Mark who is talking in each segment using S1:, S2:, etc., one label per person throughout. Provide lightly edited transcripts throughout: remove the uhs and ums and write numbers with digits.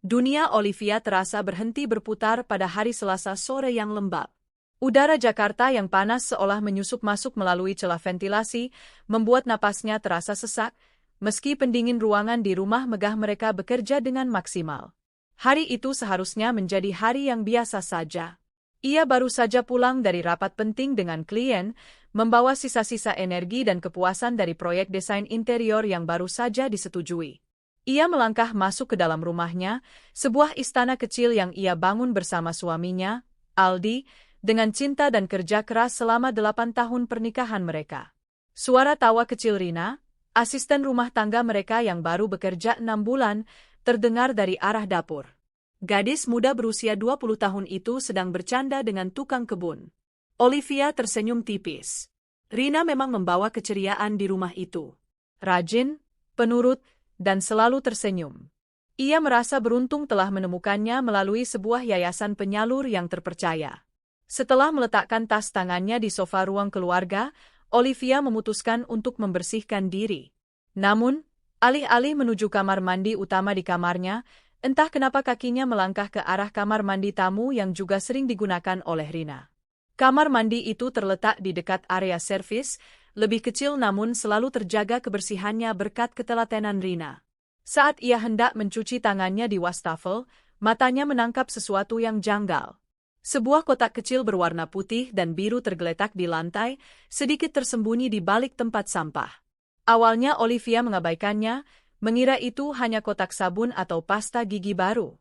S1: Dunia Olivia terasa berhenti berputar pada hari Selasa sore yang lembab. Udara Jakarta yang panas seolah menyusup masuk melalui celah ventilasi, membuat napasnya terasa sesak, meski pendingin ruangan di rumah megah mereka bekerja dengan maksimal. Hari itu seharusnya menjadi hari yang biasa saja. Ia baru saja pulang dari rapat penting dengan klien, membawa sisa-sisa energi dan kepuasan dari proyek desain interior yang baru saja disetujui. Ia melangkah masuk ke dalam rumahnya, sebuah istana kecil yang ia bangun bersama suaminya, Aldi, dengan cinta dan kerja keras selama 8 tahun pernikahan mereka. Suara tawa kecil Rina, asisten rumah tangga mereka yang baru bekerja 6 bulan, terdengar dari arah dapur. Gadis muda berusia 20 tahun itu sedang bercanda dengan tukang kebun. Olivia tersenyum tipis. Rina memang membawa keceriaan di rumah itu. Rajin, penurut, dan selalu tersenyum. Ia merasa beruntung telah menemukannya melalui sebuah yayasan penyalur yang terpercaya. Setelah meletakkan tas tangannya di sofa ruang keluarga, Olivia memutuskan untuk membersihkan diri. Namun, alih-alih menuju kamar mandi utama di kamarnya, entah kenapa kakinya melangkah ke arah kamar mandi tamu yang juga sering digunakan oleh Rina. Kamar mandi itu terletak di dekat area servis, lebih kecil namun selalu terjaga kebersihannya berkat ketelatenan Rina. Saat ia hendak mencuci tangannya di wastafel, matanya menangkap sesuatu yang janggal. Sebuah kotak kecil berwarna putih dan biru tergeletak di lantai, sedikit tersembunyi di balik tempat sampah. Awalnya Olivia mengabaikannya, mengira itu hanya kotak sabun atau pasta gigi baru.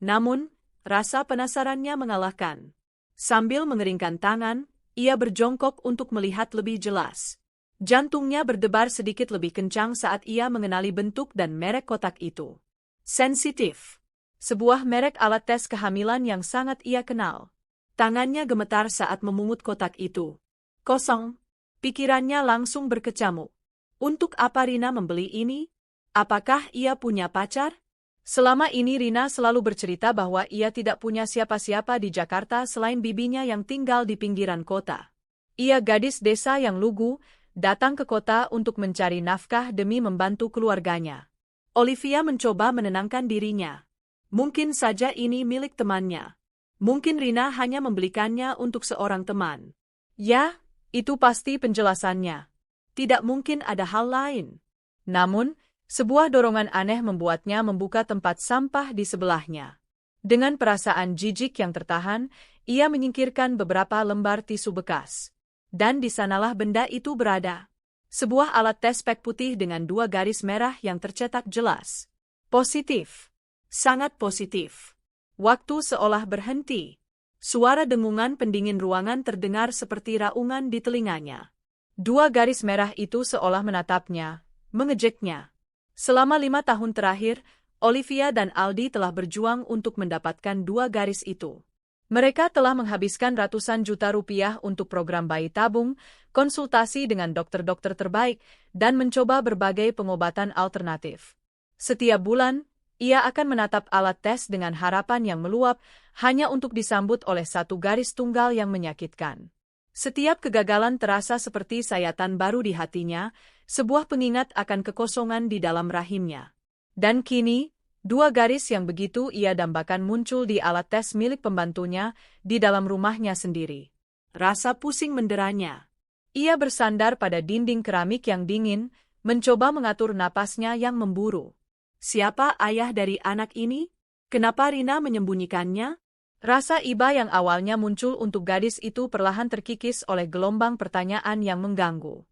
S1: Namun, rasa penasarannya mengalahkan. Sambil mengeringkan tangan, ia berjongkok untuk melihat lebih jelas. Jantungnya berdebar sedikit lebih kencang saat ia mengenali bentuk dan merek kotak itu. Sensitif. Sebuah merek alat tes kehamilan yang sangat ia kenal. Tangannya gemetar saat memungut kotak itu. Kosong. Pikirannya langsung berkecamuk. Untuk apa Rina membeli ini? Apakah ia punya pacar? Selama ini Rina selalu bercerita bahwa ia tidak punya siapa-siapa di Jakarta selain bibinya yang tinggal di pinggiran kota. Ia gadis desa yang lugu, datang ke kota untuk mencari nafkah demi membantu keluarganya. Olivia mencoba menenangkan dirinya. Mungkin saja ini milik temannya. Mungkin Rina hanya membelikannya untuk seorang teman. Ya, itu pasti penjelasannya. Tidak mungkin ada hal lain. Namun, sebuah dorongan aneh membuatnya membuka tempat sampah di sebelahnya. Dengan perasaan jijik yang tertahan, ia menyingkirkan beberapa lembar tisu bekas. Dan di sanalah benda itu berada. Sebuah alat tes pek putih dengan 2 garis merah yang tercetak jelas. Positif. Sangat positif. Waktu seolah berhenti. Suara dengungan pendingin ruangan terdengar seperti raungan di telinganya. 2 garis merah itu seolah menatapnya, mengejeknya. Selama 5 tahun terakhir, Olivia dan Aldi telah berjuang untuk mendapatkan 2 garis itu. Mereka telah menghabiskan ratusan juta rupiah untuk program bayi tabung, konsultasi dengan dokter-dokter terbaik, dan mencoba berbagai pengobatan alternatif. Setiap bulan, ia akan menatap alat tes dengan harapan yang meluap, hanya untuk disambut oleh 1 garis tunggal yang menyakitkan. Setiap kegagalan terasa seperti sayatan baru di hatinya, sebuah pengingat akan kekosongan di dalam rahimnya. Dan kini, 2 garis yang begitu ia dambakan muncul di alat tes milik pembantunya di dalam rumahnya sendiri. Rasa pusing menderanya. Ia bersandar pada dinding keramik yang dingin, mencoba mengatur napasnya yang memburu. Siapa ayah dari anak ini? Kenapa Rina menyembunyikannya? Rasa iba yang awalnya muncul untuk gadis itu perlahan terkikis oleh gelombang pertanyaan yang mengganggu.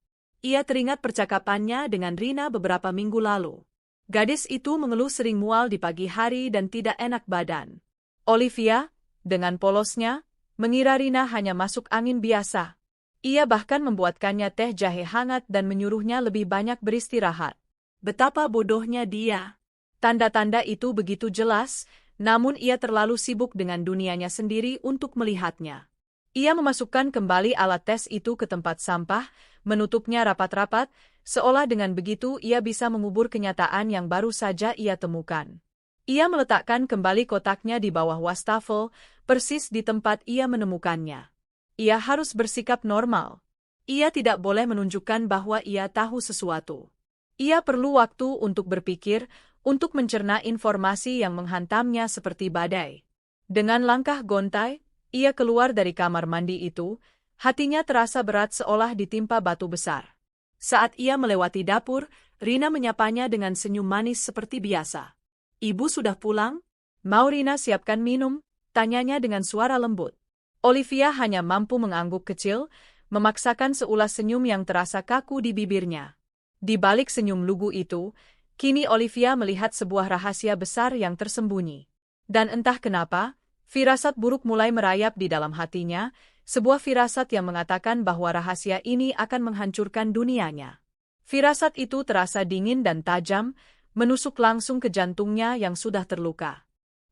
S1: Ia teringat percakapannya dengan Rina beberapa minggu lalu. Gadis itu mengeluh sering mual di pagi hari dan tidak enak badan. Olivia, dengan polosnya, mengira Rina hanya masuk angin biasa. Ia bahkan membuatkannya teh jahe hangat dan menyuruhnya lebih banyak beristirahat. Betapa bodohnya dia. Tanda-tanda itu begitu jelas, namun ia terlalu sibuk dengan dunianya sendiri untuk melihatnya. Ia memasukkan kembali alat tes itu ke tempat sampah, menutupnya rapat-rapat, seolah dengan begitu ia bisa mengubur kenyataan yang baru saja ia temukan. Ia meletakkan kembali kotaknya di bawah wastafel, persis di tempat ia menemukannya. Ia harus bersikap normal. Ia tidak boleh menunjukkan bahwa ia tahu sesuatu. Ia perlu waktu untuk berpikir, untuk mencerna informasi yang menghantamnya seperti badai. Dengan langkah gontai, ia keluar dari kamar mandi itu, hatinya terasa berat seolah ditimpa batu besar. Saat ia melewati dapur, Rina menyapanya dengan senyum manis seperti biasa. "Ibu sudah pulang? Mau Rina siapkan minum?" tanyanya dengan suara lembut. Olivia hanya mampu mengangguk kecil, memaksakan seulas senyum yang terasa kaku di bibirnya. Di balik senyum lugu itu, kini Olivia melihat sebuah rahasia besar yang tersembunyi. Dan entah kenapa, firasat buruk mulai merayap di dalam hatinya, sebuah firasat yang mengatakan bahwa rahasia ini akan menghancurkan dunianya. Firasat itu terasa dingin dan tajam, menusuk langsung ke jantungnya yang sudah terluka.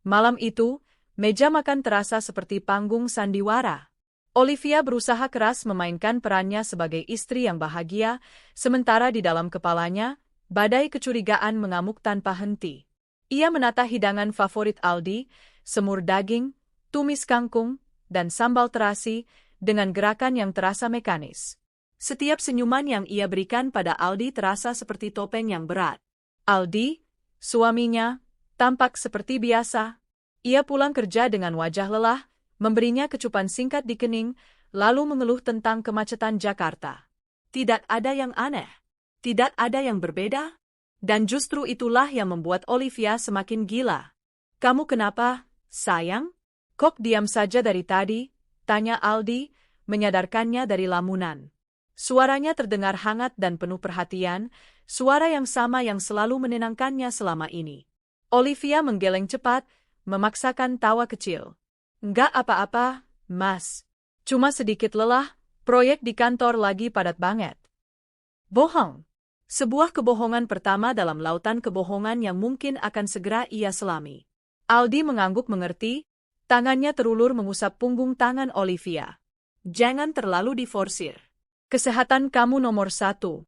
S1: Malam itu, meja makan terasa seperti panggung sandiwara. Olivia berusaha keras memainkan perannya sebagai istri yang bahagia, sementara di dalam kepalanya, badai kecurigaan mengamuk tanpa henti. Ia menata hidangan favorit Aldi, semur daging, tumis kangkung, dan sambal terasi, dengan gerakan yang terasa mekanis. Setiap senyuman yang ia berikan pada Aldi terasa seperti topeng yang berat. Aldi, suaminya, tampak seperti biasa. Ia pulang kerja dengan wajah lelah, memberinya kecupan singkat di kening, lalu mengeluh tentang kemacetan Jakarta. Tidak ada yang aneh. Tidak ada yang berbeda. Dan justru itulah yang membuat Olivia semakin gila. "Kamu kenapa, sayang? Kok diam saja dari tadi?" tanya Aldi, menyadarkannya dari lamunan. Suaranya terdengar hangat dan penuh perhatian, suara yang sama yang selalu menenangkannya selama ini. Olivia menggeleng cepat, memaksakan tawa kecil. "Enggak apa-apa, Mas. Cuma sedikit lelah, proyek di kantor lagi padat banget." Bohong. Sebuah kebohongan pertama dalam lautan kebohongan yang mungkin akan segera ia selami. Aldi mengangguk mengerti, tangannya terulur mengusap punggung tangan Olivia. "Jangan terlalu diforsir. Kesehatan kamu nomor 1.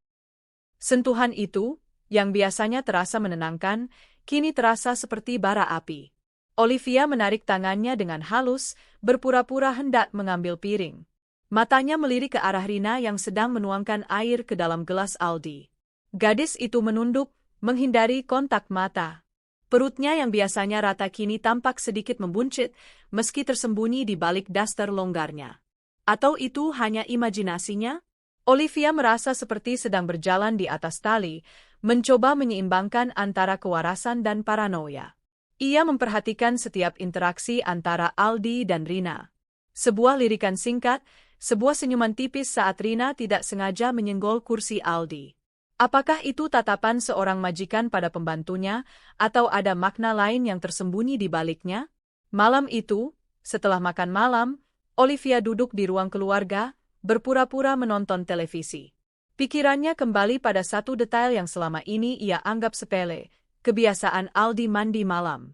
S1: Sentuhan itu, yang biasanya terasa menenangkan, kini terasa seperti bara api. Olivia menarik tangannya dengan halus, berpura-pura hendak mengambil piring. Matanya melirik ke arah Rina yang sedang menuangkan air ke dalam gelas Aldi. Gadis itu menunduk, menghindari kontak mata. Perutnya yang biasanya rata kini tampak sedikit membuncit, meski tersembunyi di balik daster longgarnya. Atau itu hanya imajinasinya? Olivia merasa seperti sedang berjalan di atas tali, mencoba menyeimbangkan antara kewarasan dan paranoia. Ia memperhatikan setiap interaksi antara Aldi dan Rina. Sebuah lirikan singkat, sebuah senyuman tipis saat Rina tidak sengaja menyenggol kursi Aldi. Apakah itu tatapan seorang majikan pada pembantunya, atau ada makna lain yang tersembunyi di baliknya? Malam itu, setelah makan malam, Olivia duduk di ruang keluarga, berpura-pura menonton televisi. Pikirannya kembali pada satu detail yang selama ini ia anggap sepele, kebiasaan Aldi mandi malam.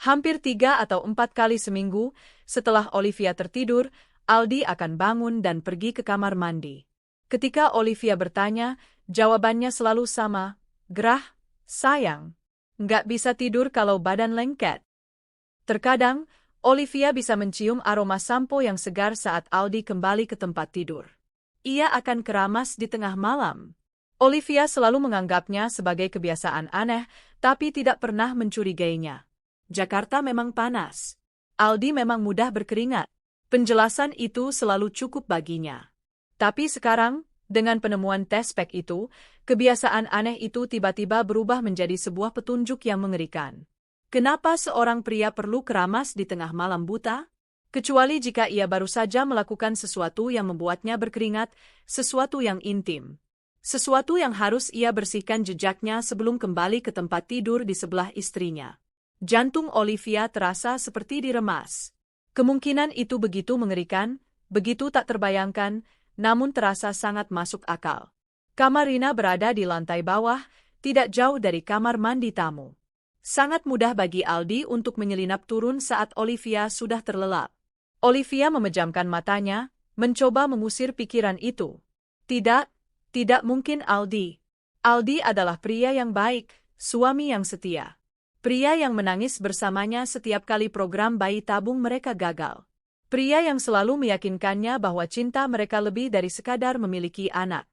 S1: Hampir 3 atau 4 kali seminggu, setelah Olivia tertidur, Aldi akan bangun dan pergi ke kamar mandi. Ketika Olivia bertanya, jawabannya selalu sama, "Gerah, sayang. Nggak bisa tidur kalau badan lengket." Terkadang, Olivia bisa mencium aroma sampo yang segar saat Aldi kembali ke tempat tidur. Ia akan keramas di tengah malam. Olivia selalu menganggapnya sebagai kebiasaan aneh, tapi tidak pernah mencurigainya. Jakarta memang panas. Aldi memang mudah berkeringat. Penjelasan itu selalu cukup baginya. Tapi sekarang, dengan penemuan tes pack itu, kebiasaan aneh itu tiba-tiba berubah menjadi sebuah petunjuk yang mengerikan. Kenapa seorang pria perlu keramas di tengah malam buta? Kecuali jika ia baru saja melakukan sesuatu yang membuatnya berkeringat, sesuatu yang intim. Sesuatu yang harus ia bersihkan jejaknya sebelum kembali ke tempat tidur di sebelah istrinya. Jantung Olivia terasa seperti diremas. Kemungkinan itu begitu mengerikan, begitu tak terbayangkan, namun terasa sangat masuk akal. Kamar Rina berada di lantai bawah, tidak jauh dari kamar mandi tamu. Sangat mudah bagi Aldi untuk menyelinap turun saat Olivia sudah terlelap. Olivia memejamkan matanya, mencoba mengusir pikiran itu. Tidak mungkin Aldi. Aldi adalah pria yang baik, suami yang setia. Pria yang menangis bersamanya setiap kali program bayi tabung mereka gagal. Pria yang selalu meyakinkannya bahwa cinta mereka lebih dari sekadar memiliki anak.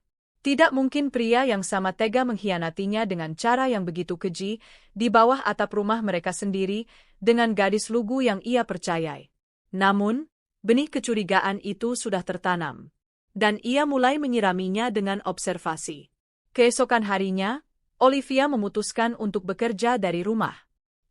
S1: Tidak mungkin pria yang sama tega mengkhianatinya dengan cara yang begitu keji, di bawah atap rumah mereka sendiri, dengan gadis lugu yang ia percayai. Namun, benih kecurigaan itu sudah tertanam. Dan ia mulai menyiraminya dengan observasi. Keesokan harinya, Olivia memutuskan untuk bekerja dari rumah.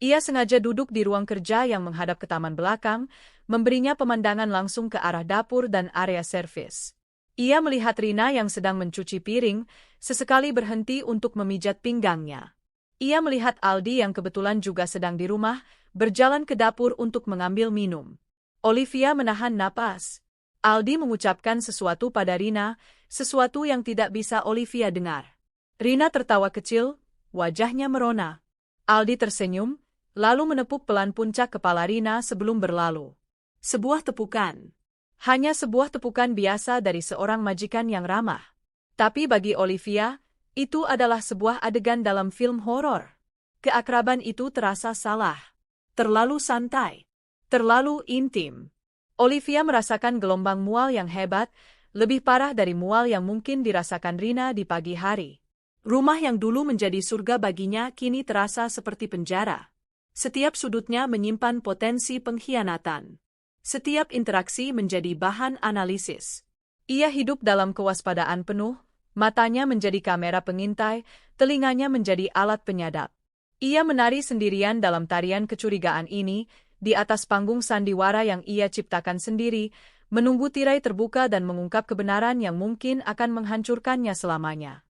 S1: Ia sengaja duduk di ruang kerja yang menghadap ke taman belakang, memberinya pemandangan langsung ke arah dapur dan area servis. Ia melihat Rina yang sedang mencuci piring, sesekali berhenti untuk memijat pinggangnya. Ia melihat Aldi yang kebetulan juga sedang di rumah, berjalan ke dapur untuk mengambil minum. Olivia menahan napas. Aldi mengucapkan sesuatu pada Rina, sesuatu yang tidak bisa Olivia dengar. Rina tertawa kecil, wajahnya merona. Aldi tersenyum, lalu menepuk pelan puncak kepala Rina sebelum berlalu. Sebuah tepukan. Hanya sebuah tepukan biasa dari seorang majikan yang ramah. Tapi bagi Olivia, itu adalah sebuah adegan dalam film horor. Keakraban itu terasa salah. Terlalu santai. Terlalu intim. Olivia merasakan gelombang mual yang hebat, lebih parah dari mual yang mungkin dirasakan Rina di pagi hari. Rumah yang dulu menjadi surga baginya kini terasa seperti penjara. Setiap sudutnya menyimpan potensi pengkhianatan. Setiap interaksi menjadi bahan analisis. Ia hidup dalam kewaspadaan penuh, matanya menjadi kamera pengintai, telinganya menjadi alat penyadap. Ia menari sendirian dalam tarian kecurigaan ini, di atas panggung sandiwara yang ia ciptakan sendiri, menunggu tirai terbuka dan mengungkap kebenaran yang mungkin akan menghancurkannya selamanya.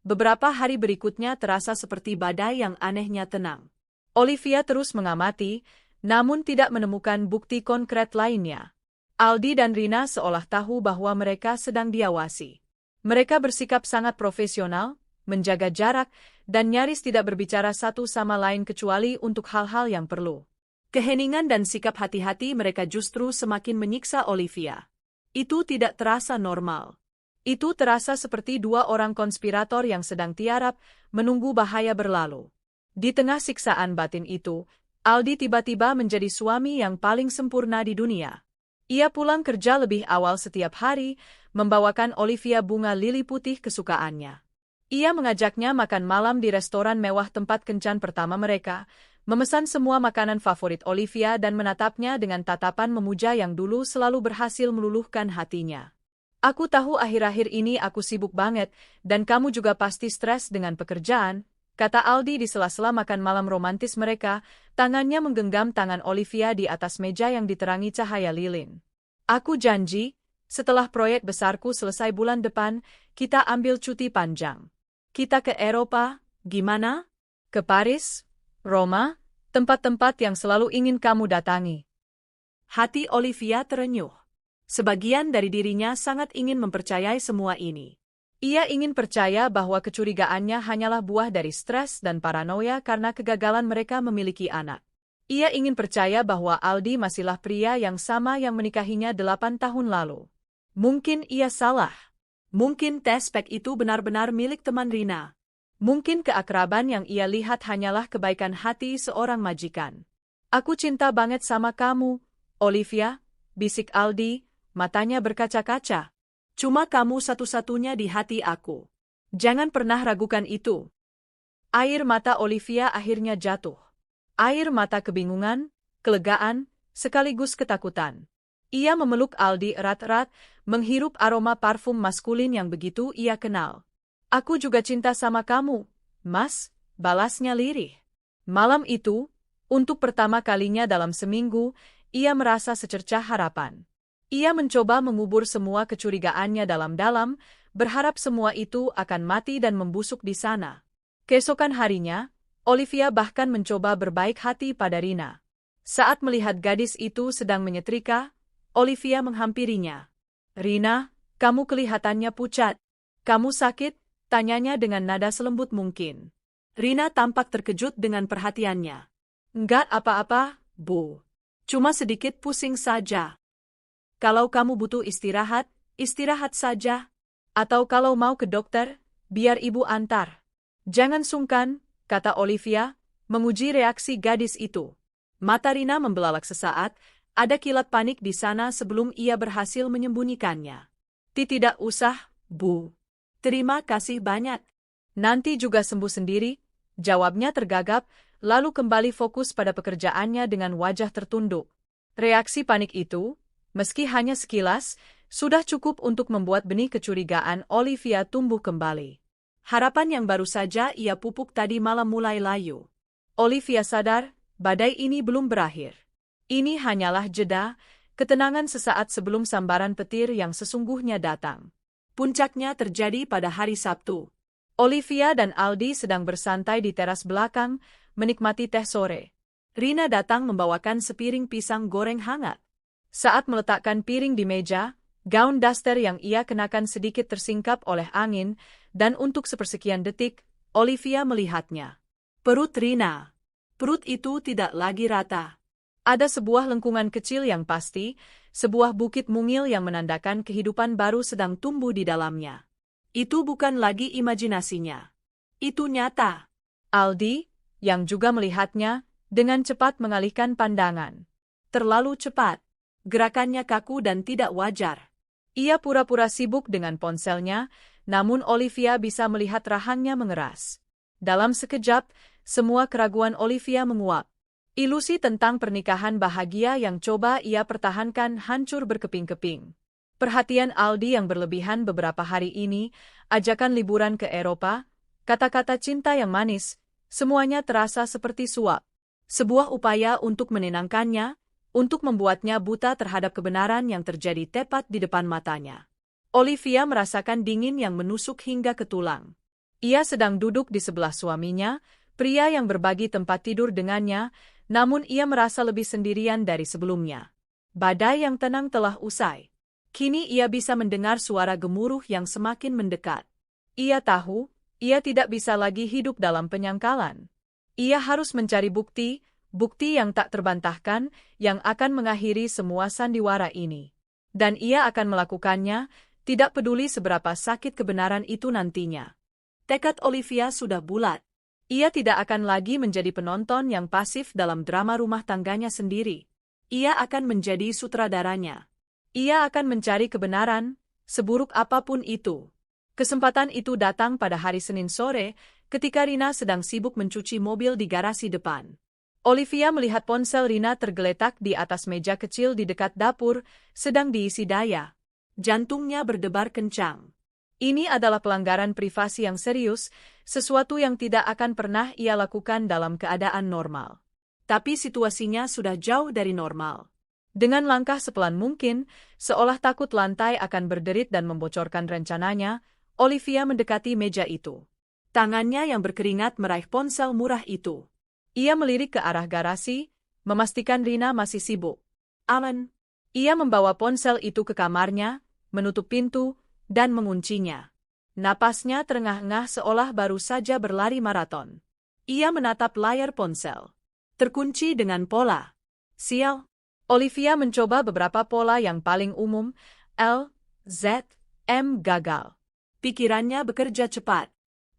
S1: Beberapa hari berikutnya terasa seperti badai yang anehnya tenang. Olivia terus mengamati, namun tidak menemukan bukti konkret lainnya. Aldi dan Rina seolah tahu bahwa mereka sedang diawasi. Mereka bersikap sangat profesional, menjaga jarak, dan nyaris tidak berbicara satu sama lain kecuali untuk hal-hal yang perlu. Keheningan dan sikap hati-hati mereka justru semakin menyiksa Olivia. Itu tidak terasa normal. Itu terasa seperti dua orang konspirator yang sedang tiarap, menunggu bahaya berlalu. Di tengah siksaan batin itu, Aldi tiba-tiba menjadi suami yang paling sempurna di dunia. Ia pulang kerja lebih awal setiap hari, membawakan Olivia bunga lili putih kesukaannya. Ia mengajaknya makan malam di restoran mewah tempat kencan pertama mereka, memesan semua makanan favorit Olivia dan menatapnya dengan tatapan memuja yang dulu selalu berhasil meluluhkan hatinya. Aku tahu akhir-akhir ini aku sibuk banget, dan kamu juga pasti stres dengan pekerjaan, kata Aldi di sela-sela makan malam romantis mereka, tangannya menggenggam tangan Olivia di atas meja yang diterangi cahaya lilin. Aku janji, setelah proyek besarku selesai bulan depan, kita ambil cuti panjang. Kita ke Eropa, gimana? Ke Paris, Roma, tempat-tempat yang selalu ingin kamu datangi. Hati Olivia terenyuh. Sebagian dari dirinya sangat ingin mempercayai semua ini. Ia ingin percaya bahwa kecurigaannya hanyalah buah dari stres dan paranoia karena kegagalan mereka memiliki anak. Ia ingin percaya bahwa Aldi masihlah pria yang sama yang menikahinya 8 tahun lalu. Mungkin ia salah. Mungkin tes pack itu benar-benar milik teman Rina. Mungkin keakraban yang ia lihat hanyalah kebaikan hati seorang majikan. Aku cinta banget sama kamu, Olivia, bisik Aldi, matanya berkaca-kaca. Cuma kamu satu-satunya di hati aku. Jangan pernah ragukan itu. Air mata Olivia akhirnya jatuh. Air mata kebingungan, kelegaan, sekaligus ketakutan. Ia memeluk Aldi erat-erat, menghirup aroma parfum maskulin yang begitu ia kenal. Aku juga cinta sama kamu, Mas, balasnya lirih. Malam itu, untuk pertama kalinya dalam seminggu, ia merasa secercah harapan. Ia mencoba mengubur semua kecurigaannya dalam-dalam, berharap semua itu akan mati dan membusuk di sana. Keesokan harinya, Olivia bahkan mencoba berbaik hati pada Rina. Saat melihat gadis itu sedang menyetrika, Olivia menghampirinya. Rina, kamu kelihatannya pucat. Kamu sakit? Tanyanya dengan nada selembut mungkin. Rina tampak terkejut dengan perhatiannya. Enggak apa-apa, Bu. Cuma sedikit pusing saja. Kalau kamu butuh istirahat, istirahat saja. Atau kalau mau ke dokter, biar ibu antar. Jangan sungkan, kata Olivia, menguji reaksi gadis itu. Mata Rina membelalak sesaat, ada kilat panik di sana sebelum ia berhasil menyembunyikannya. Tidak usah, Bu.
S2: Terima kasih banyak.
S1: Nanti juga sembuh sendiri, jawabnya tergagap, lalu kembali fokus pada pekerjaannya dengan wajah tertunduk. Reaksi panik itu, meski hanya sekilas, sudah cukup untuk membuat benih kecurigaan Olivia tumbuh kembali.
S2: Harapan yang baru saja ia pupuk tadi malam mulai layu.
S1: Olivia sadar, badai ini belum berakhir. Ini hanyalah jeda, ketenangan sesaat sebelum sambaran petir yang sesungguhnya datang.
S2: Puncaknya terjadi pada hari Sabtu.
S1: Olivia dan Aldi sedang bersantai di teras belakang, menikmati teh sore.
S2: Rina datang membawakan sepiring pisang goreng hangat.
S1: Saat meletakkan piring di meja, gaun daster yang ia kenakan sedikit tersingkap oleh angin, dan untuk sepersekian detik, Olivia melihatnya.
S2: Perut Rina. Perut itu tidak lagi rata.
S1: Ada sebuah lengkungan kecil yang pasti, sebuah bukit mungil yang menandakan kehidupan baru sedang tumbuh di dalamnya.
S2: Itu bukan lagi imajinasinya. Itu nyata.
S1: Aldi, yang juga melihatnya, dengan cepat mengalihkan pandangan.
S2: Terlalu cepat. Gerakannya kaku dan tidak wajar.
S1: Ia pura-pura sibuk dengan ponselnya, namun Olivia bisa melihat rahangnya mengeras. Dalam sekejap, semua keraguan Olivia menguap. Ilusi tentang pernikahan bahagia yang coba ia pertahankan hancur berkeping-keping. Perhatian Aldi yang berlebihan beberapa hari ini, ajakan liburan ke Eropa, kata-kata cinta yang manis, semuanya terasa seperti suap. Sebuah upaya untuk menenangkannya, untuk membuatnya buta terhadap kebenaran yang terjadi tepat di depan matanya. Olivia merasakan dingin yang menusuk hingga ke tulang. Ia sedang duduk di sebelah suaminya, pria yang berbagi tempat tidur dengannya, namun ia merasa lebih sendirian dari sebelumnya. Badai yang tenang telah usai. Kini ia bisa mendengar suara gemuruh yang semakin mendekat. Ia tahu, ia tidak bisa lagi hidup dalam penyangkalan. Ia harus mencari bukti, bukti yang tak terbantahkan, yang akan mengakhiri semua sandiwara ini. Dan ia akan melakukannya, tidak peduli seberapa sakit kebenaran itu nantinya.
S2: Tekad Olivia sudah bulat.
S1: Ia tidak akan lagi menjadi penonton yang pasif dalam drama rumah tangganya sendiri.
S2: Ia akan menjadi sutradaranya.
S1: Ia akan mencari kebenaran, seburuk apapun itu. Kesempatan itu datang pada hari Senin sore, ketika Rina sedang sibuk mencuci mobil di garasi depan. Olivia melihat ponsel Rina tergeletak di atas meja kecil di dekat dapur, sedang diisi daya.
S2: Jantungnya berdebar kencang.
S1: Ini adalah pelanggaran privasi yang serius, sesuatu yang tidak akan pernah ia lakukan dalam keadaan normal.
S2: Tapi situasinya sudah jauh dari normal.
S1: Dengan langkah sepelan mungkin, seolah takut lantai akan berderit dan membocorkan rencananya, Olivia mendekati meja itu.
S2: Tangannya yang berkeringat meraih ponsel murah itu.
S1: Ia melirik ke arah garasi, memastikan Rina masih sibuk.
S2: Aman.
S1: Ia membawa ponsel itu ke kamarnya, menutup pintu, dan menguncinya. Napasnya terengah-engah seolah baru saja berlari maraton.
S2: Ia menatap layar ponsel. Terkunci dengan pola. Sial.
S1: Olivia mencoba beberapa pola yang paling umum, L, Z, M gagal.
S2: Pikirannya bekerja cepat.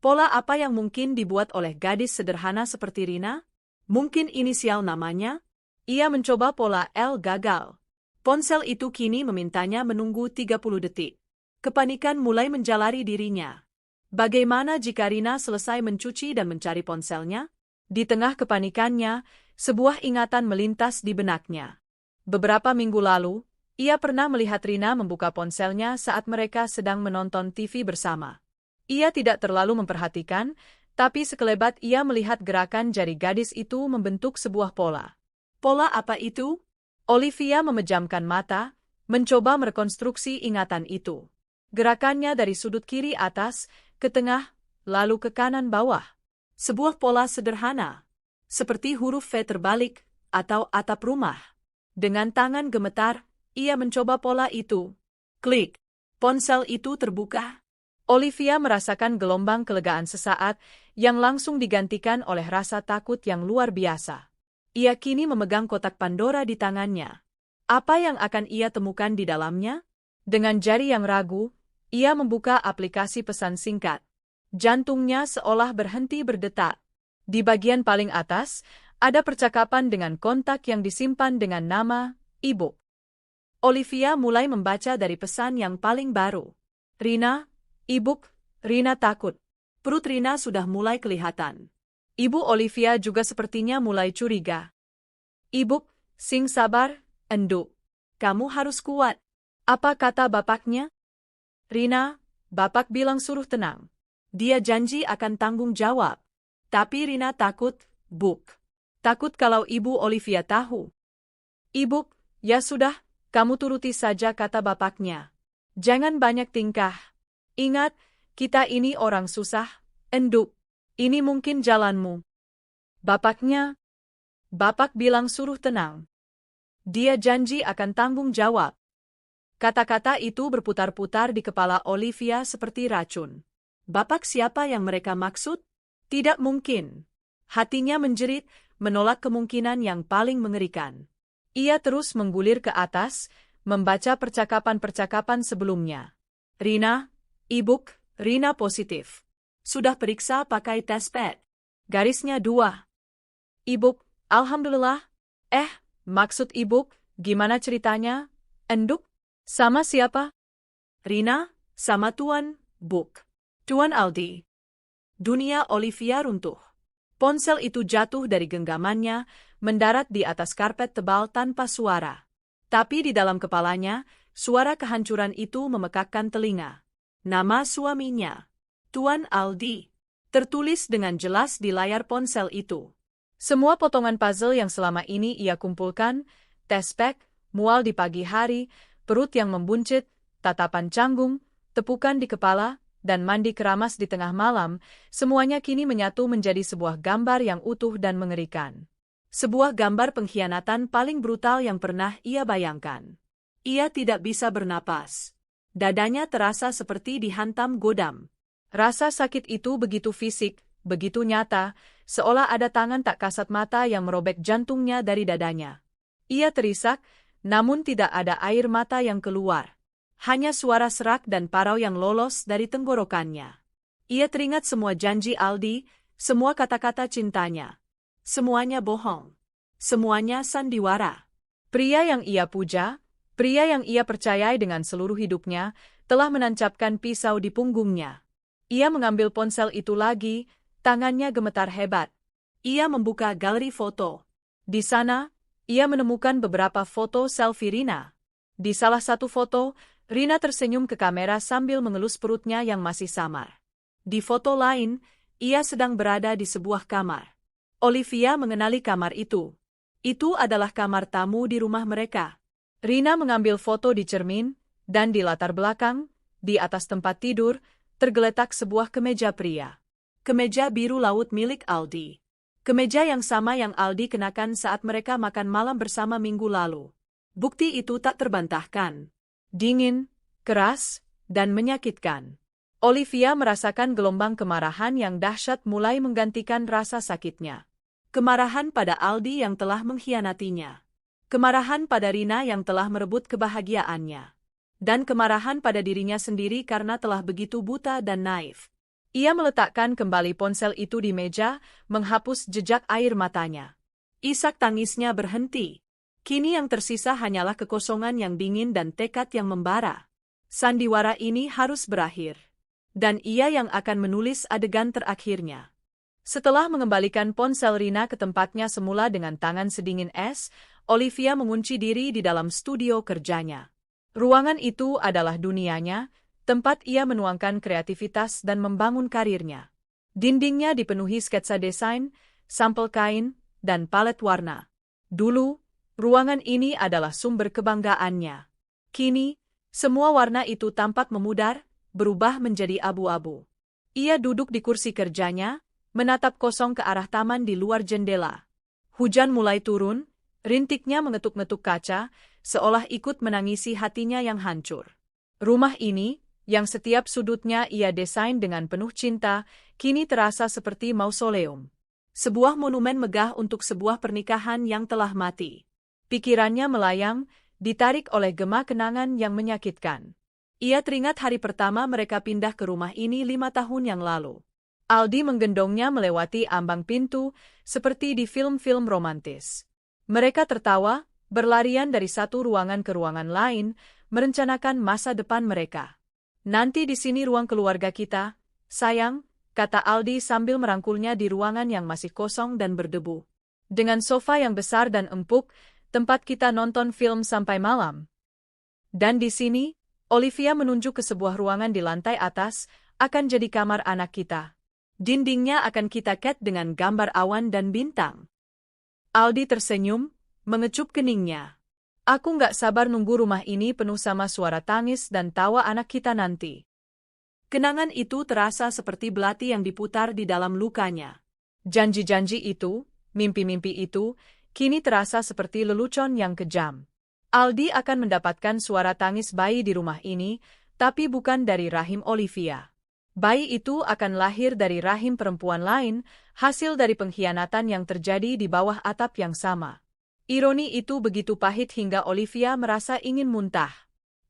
S2: Pola apa yang mungkin dibuat oleh gadis sederhana seperti Rina? Mungkin inisial namanya?
S1: Ia mencoba pola L gagal.
S2: Ponsel itu kini memintanya menunggu 30 detik. Kepanikan mulai menjalari dirinya. Bagaimana jika Rina selesai mencuci dan mencari ponselnya?
S1: Di tengah kepanikannya, sebuah ingatan melintas di benaknya. Beberapa minggu lalu, ia pernah melihat Rina membuka ponselnya saat mereka sedang menonton TV bersama. Ia tidak terlalu memperhatikan, tapi sekelebat ia melihat gerakan jari gadis itu membentuk sebuah pola.
S2: Pola apa itu?
S1: Olivia memejamkan mata, mencoba merekonstruksi ingatan itu. Gerakannya dari sudut kiri atas, ke tengah, lalu ke kanan bawah.
S2: Sebuah pola sederhana, seperti huruf V terbalik, atau atap rumah. Dengan tangan gemetar, ia mencoba pola itu. Klik. Ponsel itu terbuka.
S1: Olivia merasakan gelombang kelegaan sesaat, yang langsung digantikan oleh rasa takut yang luar biasa. Ia kini memegang kotak Pandora di tangannya. Apa yang akan ia temukan di dalamnya? Dengan jari yang ragu, ia membuka aplikasi pesan singkat. Jantungnya seolah berhenti berdetak. Di bagian paling atas, ada percakapan dengan kontak yang disimpan dengan nama Ibu. Olivia mulai membaca dari pesan yang paling baru. Rina, Ibu,
S2: Rina takut. Perut Rina sudah mulai kelihatan.
S1: Ibu Olivia juga sepertinya mulai curiga. Ibu, sing sabar, enduk.
S2: Kamu harus kuat.
S1: Apa kata bapaknya?
S2: Rina, bapak bilang suruh tenang. Dia janji akan tanggung jawab. Tapi Rina takut, Buk.
S1: Takut kalau Ibu Olivia tahu. Ibu, ya sudah, kamu turuti saja kata bapaknya. Jangan banyak tingkah. Ingat, kita ini orang susah, enduk. Ini mungkin jalanmu. Bapaknya? Bapak bilang suruh tenang. Dia janji akan tanggung jawab. Kata-kata itu berputar-putar di kepala Olivia seperti racun.
S2: Bapak siapa yang mereka maksud?
S1: Tidak mungkin. Hatinya menjerit, menolak kemungkinan yang paling mengerikan. Ia terus menggulir ke atas, membaca percakapan-percakapan sebelumnya. Rina, Ibuk, Rina positif.
S2: Sudah periksa pakai tes pad.
S1: Garisnya 2. Ibuk, alhamdulillah. Maksud Ibuk, gimana ceritanya? Enduk? Sama siapa?
S2: Rina, sama Tuan, Buk.
S1: Tuan Aldi.
S2: Dunia Olivia runtuh.
S1: Ponsel itu jatuh dari genggamannya, mendarat di atas karpet tebal tanpa suara. Tapi di dalam kepalanya, suara kehancuran itu memekakkan telinga. Nama suaminya, Tuan Aldi, tertulis dengan jelas di layar ponsel itu. Semua potongan puzzle yang selama ini ia kumpulkan, tes pack, mual di pagi hari, perut yang membuncit, tatapan canggung, tepukan di kepala, dan mandi keramas di tengah malam, semuanya kini menyatu menjadi sebuah gambar yang utuh dan mengerikan. Sebuah gambar pengkhianatan paling brutal yang pernah ia bayangkan. Ia tidak bisa bernapas. Dadanya terasa seperti dihantam godam. Rasa sakit itu begitu fisik, begitu nyata, seolah ada tangan tak kasat mata yang merobek jantungnya dari dadanya. Ia terisak, namun tidak ada air mata yang keluar. Hanya suara serak dan parau yang lolos dari tenggorokannya. Ia teringat semua janji Aldi, semua kata-kata cintanya. Semuanya bohong. Semuanya sandiwara. Pria yang ia puja, pria yang ia percayai dengan seluruh hidupnya, telah menancapkan pisau di punggungnya. Ia mengambil ponsel itu lagi, tangannya gemetar hebat. Ia membuka galeri foto. Di sana, ia menemukan beberapa foto selfie Rina. Di salah satu foto, Rina tersenyum ke kamera sambil mengelus perutnya yang masih samar. Di foto lain, ia sedang berada di sebuah kamar. Olivia mengenali kamar itu. Itu adalah kamar tamu di rumah mereka. Rina mengambil foto di cermin, dan di latar belakang, di atas tempat tidur, tergeletak sebuah kemeja pria. Kemeja biru laut milik Aldi. Kemeja yang sama yang Aldi kenakan saat mereka makan malam bersama minggu lalu. Bukti itu tak terbantahkan. Dingin, keras, dan menyakitkan. Olivia merasakan gelombang kemarahan yang dahsyat mulai menggantikan rasa sakitnya. Kemarahan pada Aldi yang telah mengkhianatinya. Kemarahan pada Rina yang telah merebut kebahagiaannya. Dan kemarahan pada dirinya sendiri karena telah begitu buta dan naif. Ia meletakkan kembali ponsel itu di meja, menghapus jejak air matanya. Isak tangisnya berhenti. Kini yang tersisa hanyalah kekosongan yang dingin dan tekad yang membara. Sandiwara ini harus berakhir. Dan ia yang akan menulis adegan terakhirnya. Setelah mengembalikan ponsel Rina ke tempatnya semula dengan tangan sedingin es, Olivia mengunci diri di dalam studio kerjanya. Ruangan itu adalah dunianya, tempat ia menuangkan kreativitas dan membangun karirnya. Dindingnya dipenuhi sketsa desain, sampel kain, dan palet warna. Dulu, ruangan ini adalah sumber kebanggaannya. Kini, semua warna itu tampak memudar, berubah menjadi abu-abu. Ia duduk di kursi kerjanya, menatap kosong ke arah taman di luar jendela. Hujan mulai turun, rintiknya mengetuk-ngetuk kaca, seolah ikut menangisi hatinya yang hancur. Rumah ini, yang setiap sudutnya ia desain dengan penuh cinta, kini terasa seperti mausoleum. Sebuah monumen megah untuk sebuah pernikahan yang telah mati. Pikirannya melayang, ditarik oleh gema kenangan yang menyakitkan. Ia teringat hari pertama mereka pindah ke rumah ini 5 tahun yang lalu. Aldi menggendongnya melewati ambang pintu, seperti di film-film romantis. Mereka tertawa, berlarian dari satu ruangan ke ruangan lain, merencanakan masa depan mereka. Nanti di sini ruang keluarga kita, Sayang, kata Aldi sambil merangkulnya di ruangan yang masih kosong dan berdebu. Dengan sofa yang besar dan empuk, tempat kita nonton film sampai malam. Dan di sini, Olivia menunjuk ke sebuah ruangan di lantai atas, akan jadi kamar anak kita. Dindingnya akan kita cat dengan gambar awan dan bintang. Aldi tersenyum, mengecup keningnya. Aku nggak sabar nunggu rumah ini penuh sama suara tangis dan tawa anak kita nanti. Kenangan itu terasa seperti belati yang diputar di dalam lukanya. Janji-janji itu, mimpi-mimpi itu, kini terasa seperti lelucon yang kejam. Aldi akan mendapatkan suara tangis bayi di rumah ini, tapi bukan dari rahim Olivia. Bayi itu akan lahir dari rahim perempuan lain, hasil dari pengkhianatan yang terjadi di bawah atap yang sama. Ironi itu begitu pahit hingga Olivia merasa ingin muntah.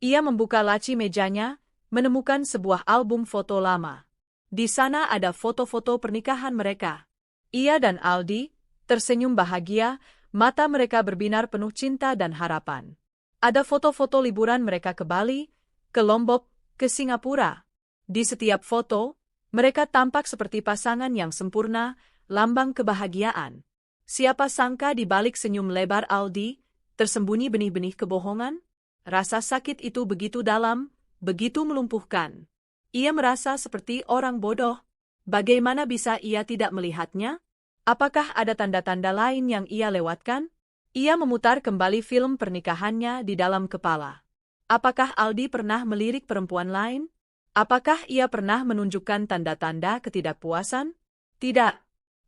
S1: Ia membuka laci mejanya, menemukan sebuah album foto lama. Di sana ada foto-foto pernikahan mereka. Ia dan Aldi tersenyum bahagia, mata mereka berbinar penuh cinta dan harapan. Ada foto-foto liburan mereka ke Bali, ke Lombok, ke Singapura. Di setiap foto, mereka tampak seperti pasangan yang sempurna, lambang kebahagiaan. Siapa sangka di balik senyum lebar Aldi, tersembunyi benih-benih kebohongan? Rasa sakit itu begitu dalam, begitu melumpuhkan. Ia merasa seperti orang bodoh. Bagaimana bisa ia tidak melihatnya? Apakah ada tanda-tanda lain yang ia lewatkan? Ia memutar kembali film pernikahannya di dalam kepala. Apakah Aldi pernah melirik perempuan lain? Apakah ia pernah menunjukkan tanda-tanda ketidakpuasan? Tidak.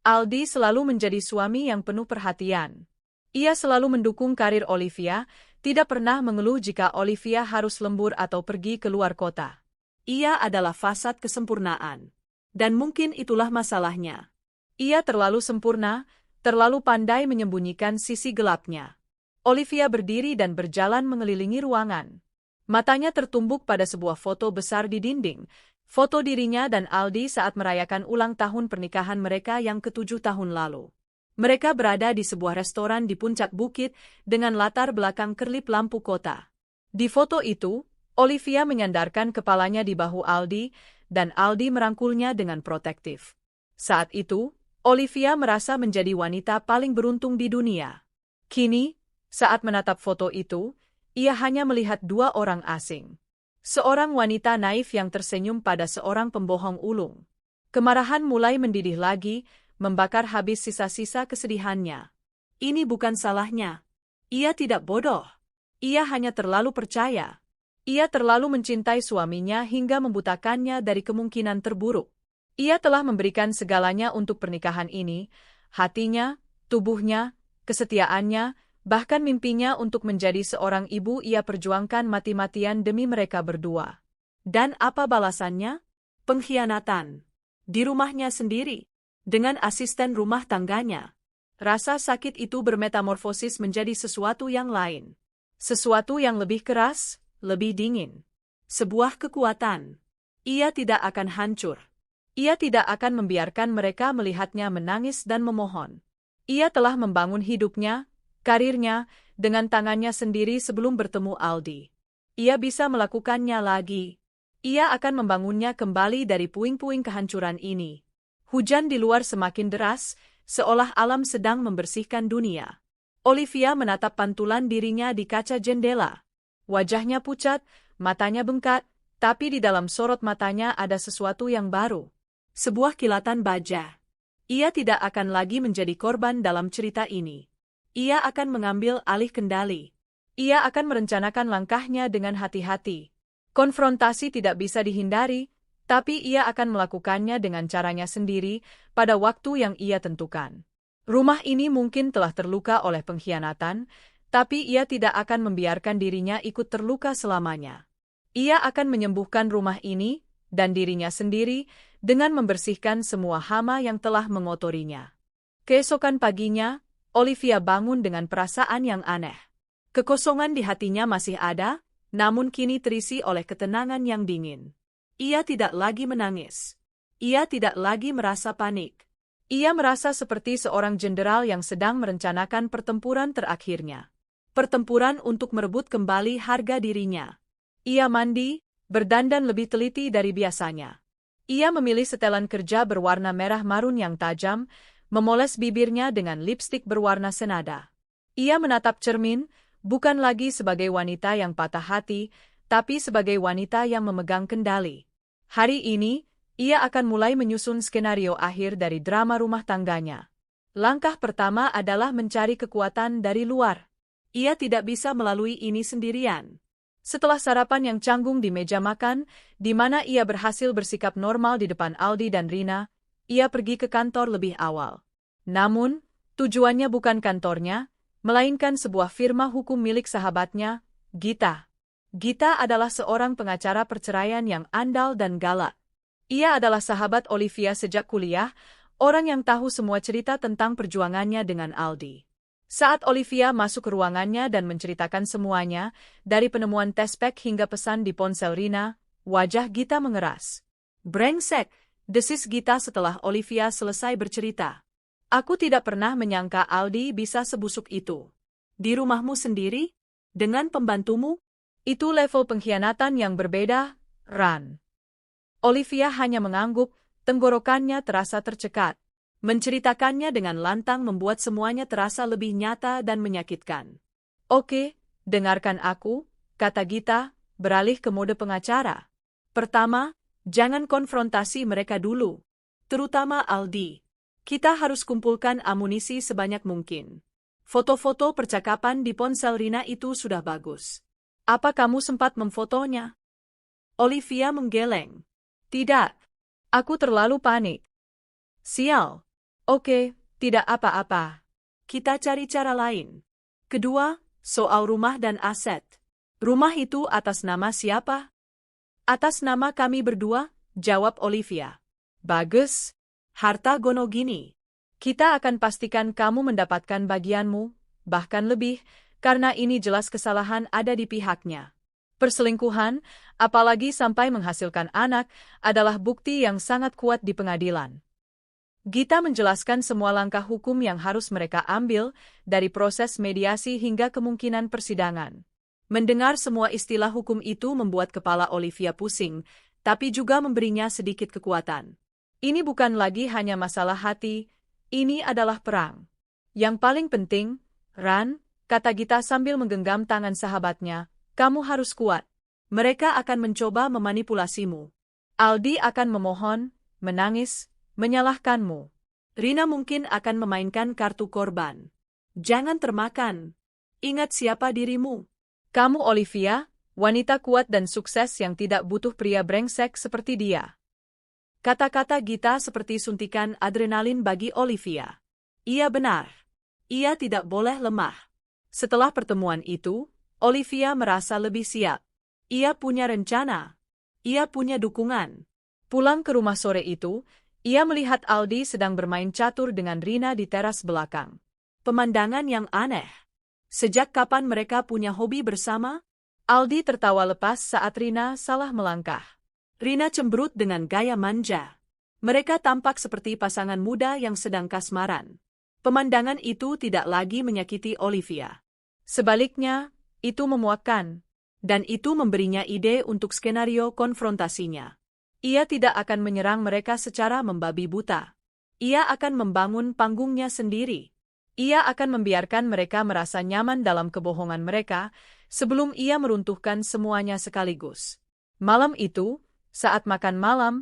S1: Aldi selalu menjadi suami yang penuh perhatian. Ia selalu mendukung karir Olivia, tidak pernah mengeluh jika Olivia harus lembur atau pergi ke luar kota. Ia adalah fasad kesempurnaan. Dan mungkin itulah masalahnya. Ia terlalu sempurna, terlalu pandai menyembunyikan sisi gelapnya. Olivia berdiri dan berjalan mengelilingi ruangan. Matanya tertumbuk pada sebuah foto besar di dinding, foto dirinya dan Aldi saat merayakan ulang tahun pernikahan mereka yang ke-7 tahun lalu. Mereka berada di sebuah restoran di puncak bukit dengan latar belakang kerlip lampu kota. Di foto itu, Olivia menyandarkan kepalanya di bahu Aldi, dan Aldi merangkulnya dengan protektif. Saat itu, Olivia merasa menjadi wanita paling beruntung di dunia. Kini, saat menatap foto itu, ia hanya melihat dua orang asing. Seorang wanita naif yang tersenyum pada seorang pembohong ulung. Kemarahan mulai mendidih lagi, membakar habis sisa-sisa kesedihannya. Ini bukan salahnya. Ia tidak bodoh. Ia hanya terlalu percaya. Ia terlalu mencintai suaminya hingga membutakannya dari kemungkinan terburuk. Ia telah memberikan segalanya untuk pernikahan ini, hatinya, tubuhnya, kesetiaannya, bahkan mimpinya untuk menjadi seorang ibu ia perjuangkan mati-matian demi mereka berdua. Dan apa balasannya? Pengkhianatan. Di rumahnya sendiri. Dengan asisten rumah tangganya. Rasa sakit itu bermetamorfosis menjadi sesuatu yang lain. Sesuatu yang lebih keras, lebih dingin. Sebuah kekuatan. Ia tidak akan hancur. Ia tidak akan membiarkan mereka melihatnya menangis dan memohon. Ia telah membangun hidupnya, karirnya, dengan tangannya sendiri sebelum bertemu Aldi. Ia bisa melakukannya lagi. Ia akan membangunnya kembali dari puing-puing kehancuran ini. Hujan di luar semakin deras, seolah alam sedang membersihkan dunia. Olivia menatap pantulan dirinya di kaca jendela. Wajahnya pucat, matanya bengkak, tapi di dalam sorot matanya ada sesuatu yang baru. Sebuah kilatan baja. Ia tidak akan lagi menjadi korban dalam cerita ini. Ia akan mengambil alih kendali. Ia akan merencanakan langkahnya dengan hati-hati. Konfrontasi tidak bisa dihindari, tapi ia akan melakukannya dengan caranya sendiri pada waktu yang ia tentukan. Rumah ini mungkin telah terluka oleh pengkhianatan, tapi ia tidak akan membiarkan dirinya ikut terluka selamanya. Ia akan menyembuhkan rumah ini dan dirinya sendiri dengan membersihkan semua hama yang telah mengotorinya. Keesokan paginya, Olivia bangun dengan perasaan yang aneh. Kekosongan di hatinya masih ada, namun kini terisi oleh ketenangan yang dingin. Ia tidak lagi menangis. Ia tidak lagi merasa panik. Ia merasa seperti seorang jenderal yang sedang merencanakan pertempuran terakhirnya. Pertempuran untuk merebut kembali harga dirinya. Ia mandi, berdandan lebih teliti dari biasanya. Ia memilih setelan kerja berwarna merah marun yang tajam, memoles bibirnya dengan lipstik berwarna senada. Ia menatap cermin, bukan lagi sebagai wanita yang patah hati, tapi sebagai wanita yang memegang kendali. Hari ini, ia akan mulai menyusun skenario akhir dari drama rumah tangganya. Langkah pertama adalah mencari kekuatan dari luar. Ia tidak bisa melalui ini sendirian. Setelah sarapan yang canggung di meja makan, di mana ia berhasil bersikap normal di depan Aldi dan Rina, ia pergi ke kantor lebih awal. Namun, tujuannya bukan kantornya, melainkan sebuah firma hukum milik sahabatnya, Gita. Gita adalah seorang pengacara perceraian yang andal dan galak. Ia adalah sahabat Olivia sejak kuliah, orang yang tahu semua cerita tentang perjuangannya dengan Aldi. Saat Olivia masuk ke ruangannya dan menceritakan semuanya, dari penemuan tespek hingga pesan di ponsel Rina, wajah Gita mengeras. "Brengsek," desis Gita setelah Olivia selesai bercerita. "Aku tidak pernah menyangka Aldi bisa sebusuk itu. Di rumahmu sendiri? Dengan pembantumu? Itu level pengkhianatan yang berbeda, Ran." Olivia hanya mengangguk, tenggorokannya terasa tercekat. Menceritakannya dengan lantang membuat semuanya terasa lebih nyata dan menyakitkan. "Oke, dengarkan aku," kata Gita, beralih ke mode pengacara. "Pertama, jangan konfrontasi mereka dulu. Terutama Aldi. Kita harus kumpulkan amunisi sebanyak mungkin. Foto-foto percakapan di ponsel Rina itu sudah bagus. Apa kamu sempat memfotonya?" Olivia menggeleng. "Tidak. Aku terlalu panik." "Sial. Oke, tidak apa-apa. Kita cari cara lain." Kedua, soal rumah dan aset. "Rumah itu atas nama siapa?" "Atas nama kami berdua," jawab Olivia. "Bagus. Harta gono gini. Kita akan pastikan kamu mendapatkan bagianmu, bahkan lebih, karena ini jelas kesalahan ada di pihaknya. Perselingkuhan, apalagi sampai menghasilkan anak, adalah bukti yang sangat kuat di pengadilan." Gita menjelaskan semua langkah hukum yang harus mereka ambil, dari proses mediasi hingga kemungkinan persidangan. Mendengar semua istilah hukum itu membuat kepala Olivia pusing, tapi juga memberinya sedikit kekuatan. Ini bukan lagi hanya masalah hati, ini adalah perang. "Yang paling penting, Ran," kata Gita sambil menggenggam tangan sahabatnya, "kamu harus kuat. Mereka akan mencoba memanipulasimu. Aldi akan memohon, menangis, menyalahkanmu. Rina mungkin akan memainkan kartu korban. Jangan termakan. Ingat siapa dirimu. Kamu Olivia, wanita kuat dan sukses yang tidak butuh pria brengsek seperti dia." Kata-kata Gita seperti suntikan adrenalin bagi Olivia. Ia benar. Ia tidak boleh lemah. Setelah pertemuan itu, Olivia merasa lebih siap. Ia punya rencana. Ia punya dukungan. Pulang ke rumah sore itu, ia melihat Aldi sedang bermain catur dengan Rina di teras belakang. Pemandangan yang aneh. Sejak kapan mereka punya hobi bersama? Aldi tertawa lepas saat Rina salah melangkah. Rina cemberut dengan gaya manja. Mereka tampak seperti pasangan muda yang sedang kasmaran. Pemandangan itu tidak lagi menyakiti Olivia. Sebaliknya, itu memuakkan. Dan itu memberinya ide untuk skenario konfrontasinya. Ia tidak akan menyerang mereka secara membabi buta. Ia akan membangun panggungnya sendiri. Ia akan membiarkan mereka merasa nyaman dalam kebohongan mereka, sebelum ia meruntuhkan semuanya sekaligus. Malam itu, saat makan malam,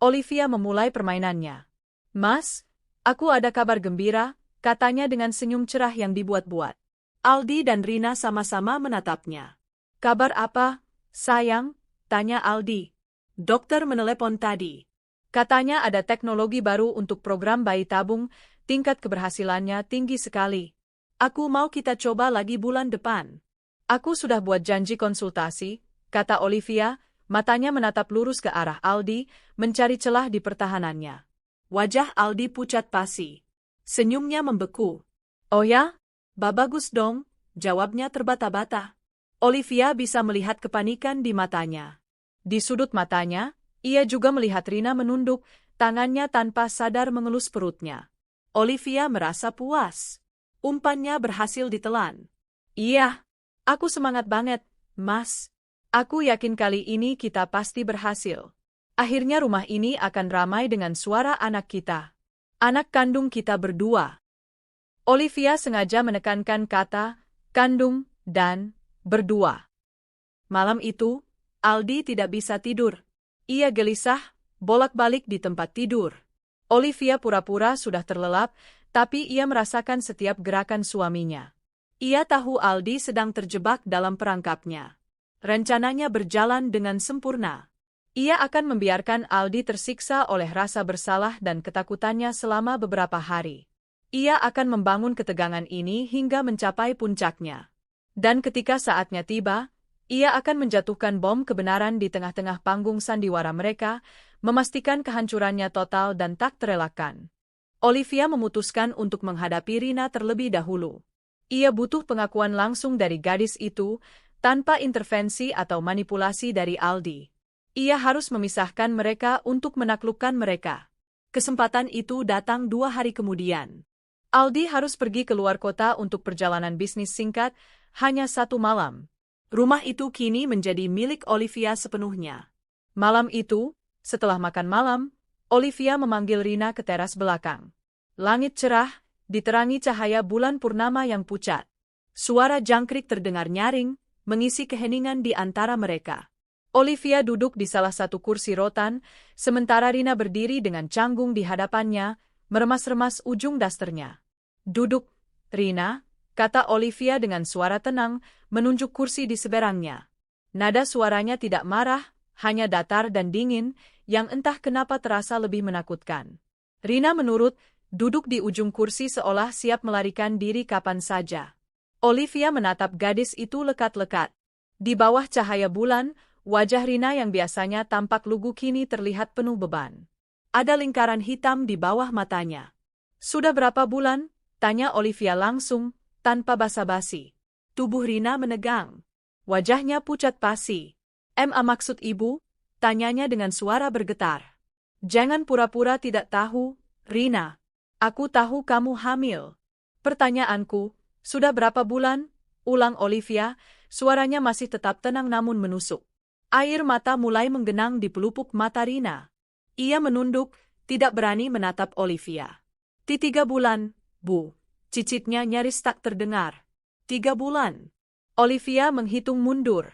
S1: Olivia memulai permainannya. "Mas, aku ada kabar gembira," katanya dengan senyum cerah yang dibuat-buat. Aldi dan Rina sama-sama menatapnya. "Kabar apa, sayang?" tanya Aldi. "Dokter menelepon tadi. Katanya ada teknologi baru untuk program bayi tabung, tingkat keberhasilannya tinggi sekali. Aku mau kita coba lagi bulan depan." "Aku sudah buat janji konsultasi," kata Olivia, matanya menatap lurus ke arah Aldi, mencari celah di pertahanannya. Wajah Aldi pucat pasi. Senyumnya membeku. "Oh ya? Bagus dong," jawabnya terbata-bata. Olivia bisa melihat kepanikan di matanya. Di sudut matanya, ia juga melihat Rina menunduk, tangannya tanpa sadar mengelus perutnya. Olivia merasa puas. Umpannya berhasil ditelan. "Iya, aku semangat banget, Mas. Aku yakin kali ini kita pasti berhasil." Akhirnya rumah ini akan ramai dengan suara anak kita. Anak kandung kita berdua. Olivia sengaja menekankan kata kandung dan berdua. Malam itu, Aldi tidak bisa tidur. Ia gelisah, bolak-balik di tempat tidur. Olivia pura-pura sudah terlelap, tapi ia merasakan setiap gerakan suaminya. Ia tahu Aldi sedang terjebak dalam perangkapnya. Rencananya berjalan dengan sempurna. Ia akan membiarkan Aldi tersiksa oleh rasa bersalah dan ketakutannya selama beberapa hari. Ia akan membangun ketegangan ini hingga mencapai puncaknya. Dan ketika saatnya tiba, ia akan menjatuhkan bom kebenaran di tengah-tengah panggung sandiwara mereka, memastikan kehancurannya total dan tak terelakkan. Olivia memutuskan untuk menghadapi Rina terlebih dahulu. Ia butuh pengakuan langsung dari gadis itu, tanpa intervensi atau manipulasi dari Aldi. Ia harus memisahkan mereka untuk menaklukkan mereka. Kesempatan itu datang 2 hari kemudian. Aldi harus pergi ke luar kota untuk perjalanan bisnis singkat, hanya 1 malam. Rumah itu kini menjadi milik Olivia sepenuhnya. Malam itu, setelah makan malam, Olivia memanggil Rina ke teras belakang. Langit cerah, diterangi cahaya bulan purnama yang pucat. Suara jangkrik terdengar nyaring, mengisi keheningan di antara mereka. Olivia duduk di salah satu kursi rotan, sementara Rina berdiri dengan canggung di hadapannya, meremas-remas ujung dasternya. "Duduk, Rina," kata Olivia dengan suara tenang, menunjuk kursi di seberangnya. Nada suaranya tidak marah, hanya datar dan dingin, yang entah kenapa terasa lebih menakutkan. Rina menurut, duduk di ujung kursi seolah siap melarikan diri kapan saja. Olivia menatap gadis itu lekat-lekat. Di bawah cahaya bulan, wajah Rina yang biasanya tampak lugu kini terlihat penuh beban. Ada lingkaran hitam di bawah matanya. "Sudah berapa bulan?" tanya Olivia langsung, tanpa basa-basi. Tubuh Rina menegang. Wajahnya pucat pasi. Maksud ibu?" tanyanya dengan suara bergetar. "Jangan pura-pura tidak tahu, Rina. Aku tahu kamu hamil." "Pertanyaanku, sudah berapa bulan?" ulang Olivia, suaranya masih tetap tenang namun menusuk. Air mata mulai menggenang di pelupuk mata Rina. Ia menunduk, tidak berani menatap Olivia. "3 bulan, Bu," cicitnya nyaris tak terdengar. 3 bulan. Olivia menghitung mundur.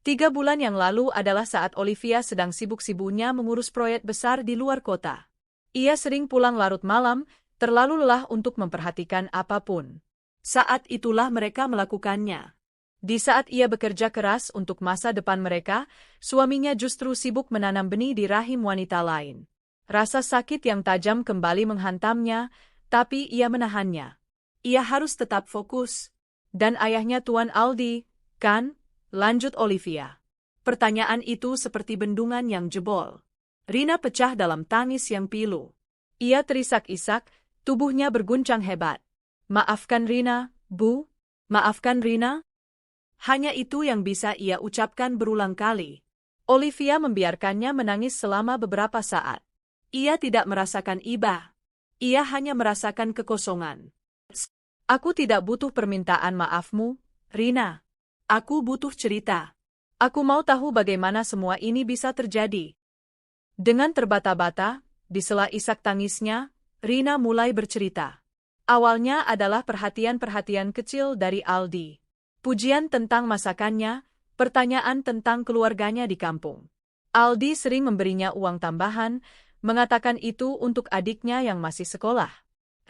S1: 3 bulan yang lalu adalah saat Olivia sedang sibuk-sibuknya mengurus proyek besar di luar kota. Ia sering pulang larut malam, terlalu lelah untuk memperhatikan apapun. Saat itulah mereka melakukannya. Di saat ia bekerja keras untuk masa depan mereka, suaminya justru sibuk menanam benih di rahim wanita lain. Rasa sakit yang tajam kembali menghantamnya, tapi ia menahannya. Ia harus tetap fokus. "Dan ayahnya Tuan Aldi, kan?" lanjut Olivia. Pertanyaan itu seperti bendungan yang jebol. Rina pecah dalam tangis yang pilu. Ia terisak-isak, tubuhnya berguncang hebat. "Maafkan Rina, Bu. Maafkan Rina." Hanya itu yang bisa ia ucapkan berulang kali. Olivia membiarkannya menangis selama beberapa saat. Ia tidak merasakan iba. Ia hanya merasakan kekosongan. "Aku tidak butuh permintaan maafmu, Rina. Aku butuh cerita. Aku mau tahu bagaimana semua ini bisa terjadi." Dengan terbata-bata, di sela isak tangisnya, Rina mulai bercerita. Awalnya adalah perhatian-perhatian kecil dari Aldi. Pujian tentang masakannya, pertanyaan tentang keluarganya di kampung. Aldi sering memberinya uang tambahan, mengatakan itu untuk adiknya yang masih sekolah.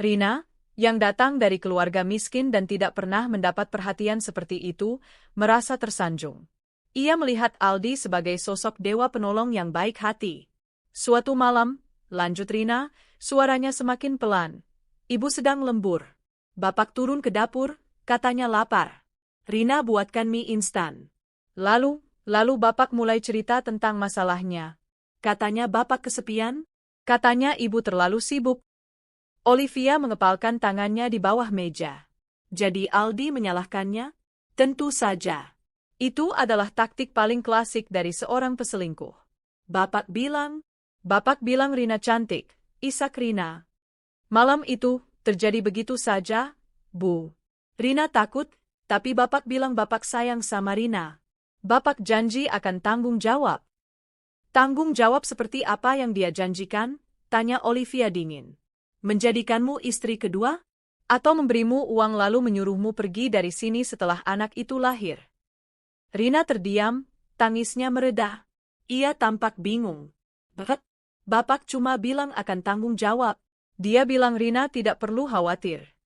S1: Rina, yang datang dari keluarga miskin dan tidak pernah mendapat perhatian seperti itu, merasa tersanjung. Ia melihat Aldi sebagai sosok dewa penolong yang baik hati. "Suatu malam," lanjut Rina, suaranya semakin pelan, "ibu sedang lembur. Bapak turun ke dapur, katanya lapar. Rina buatkan mie instan. Lalu bapak mulai cerita tentang masalahnya. Katanya bapak kesepian? Katanya ibu terlalu sibuk." Olivia mengepalkan tangannya di bawah meja. Jadi Aldi menyalahkannya? Tentu saja. Itu adalah taktik paling klasik dari seorang peselingkuh. Bapak bilang Rina cantik, isak Rina. "Malam itu, terjadi begitu saja, Bu." Rina takut, tapi bapak bilang bapak sayang sama Rina. Bapak janji akan tanggung jawab.
S2: Tanggung jawab seperti apa yang dia janjikan? Tanya Olivia dingin. Menjadikanmu istri kedua?
S1: Atau memberimu uang lalu menyuruhmu pergi dari sini setelah anak itu lahir?
S2: Rina terdiam, tangisnya mereda. Ia tampak bingung. Bapak cuma bilang akan tanggung jawab.
S1: Dia bilang Rina tidak perlu khawatir.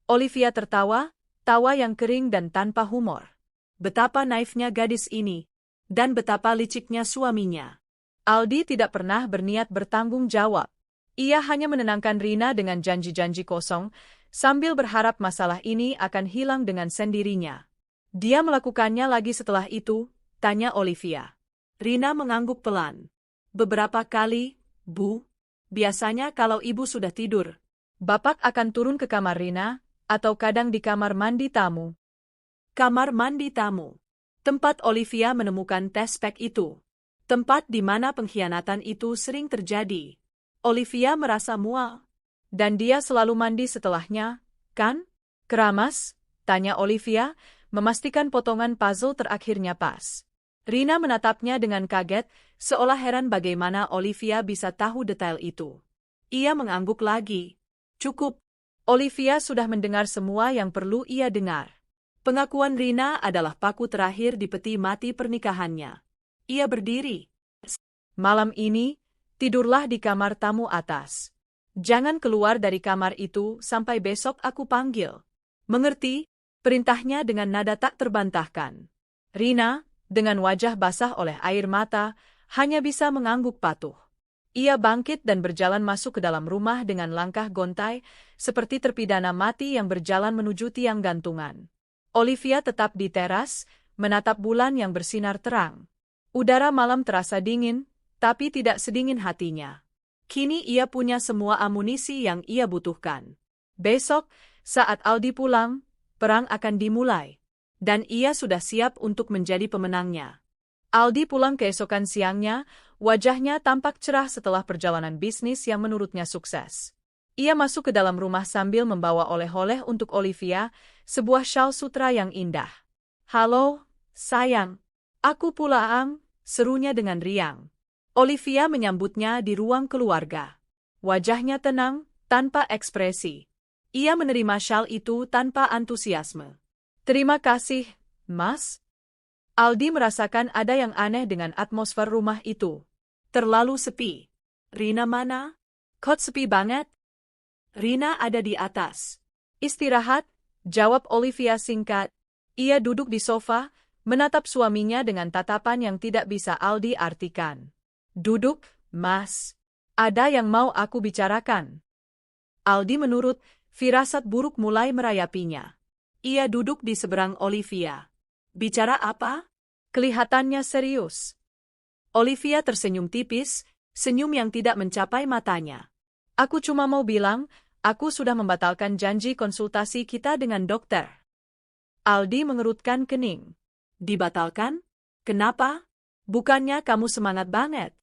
S1: Olivia tertawa, tawa yang kering dan tanpa humor.
S2: Betapa naifnya gadis ini. Dan betapa liciknya suaminya.
S1: Aldi tidak pernah berniat bertanggung jawab. Ia hanya menenangkan Rina dengan janji-janji kosong, sambil berharap masalah ini akan hilang dengan sendirinya. Dia melakukannya lagi setelah itu, tanya Olivia.
S2: Rina mengangguk pelan. Beberapa kali, Bu. Biasanya kalau ibu sudah tidur.
S1: Bapak akan turun ke kamar Rina, atau kadang di kamar mandi tamu.
S2: Kamar mandi tamu. Tempat Olivia menemukan tes pack itu. Tempat di mana pengkhianatan itu sering terjadi. Olivia merasa mual.
S1: Dan dia selalu mandi setelahnya, kan? Keramas? Tanya Olivia, memastikan potongan puzzle terakhirnya pas. Rina menatapnya dengan kaget, seolah heran bagaimana Olivia bisa tahu detail itu.
S2: Ia mengangguk lagi. Cukup.
S1: Olivia sudah mendengar semua yang perlu ia dengar.
S2: Pengakuan Rina adalah paku terakhir di peti mati pernikahannya. Ia berdiri.
S1: Malam ini, tidurlah di kamar tamu atas. Jangan keluar dari kamar itu sampai besok aku panggil.
S2: Mengerti? Perintahnya dengan nada tak terbantahkan.
S1: Rina, dengan wajah basah oleh air mata, hanya bisa mengangguk patuh. Ia bangkit dan berjalan masuk ke dalam rumah dengan langkah gontai, seperti terpidana mati yang berjalan menuju tiang gantungan. Olivia tetap di teras, menatap bulan yang bersinar terang. Udara malam terasa dingin, tapi tidak sedingin hatinya.
S2: Kini ia punya semua amunisi yang ia butuhkan.
S1: Besok, saat Aldi pulang, perang akan dimulai. Dan ia sudah siap untuk menjadi pemenangnya. Aldi pulang keesokan siangnya, wajahnya tampak cerah setelah perjalanan bisnis yang menurutnya sukses. Ia masuk ke dalam rumah sambil membawa oleh-oleh untuk Olivia, sebuah syal sutra yang indah. "Halo, sayang. Aku pulang," serunya dengan riang. Olivia menyambutnya di ruang keluarga. Wajahnya tenang, tanpa ekspresi. Ia menerima syal itu tanpa antusiasme. "Terima kasih, Mas." Aldi merasakan ada yang aneh dengan atmosfer rumah itu.
S2: Terlalu sepi. Rina mana?
S1: Kok sepi banget?
S2: Rina ada di atas.
S1: Istirahat, jawab Olivia singkat. Ia duduk di sofa, menatap suaminya dengan tatapan yang tidak bisa Aldi artikan. "Duduk, Mas. Ada yang mau aku bicarakan." Aldi menurut, firasat buruk mulai merayapinya.
S2: Ia duduk di seberang Olivia. "Bicara apa?"
S1: Kelihatannya serius.
S2: Olivia tersenyum tipis, senyum yang tidak mencapai matanya.
S1: "Aku cuma mau bilang, aku sudah membatalkan janji konsultasi kita dengan dokter." Aldi mengerutkan kening.
S2: "Dibatalkan? Kenapa? Bukannya kamu semangat banget?"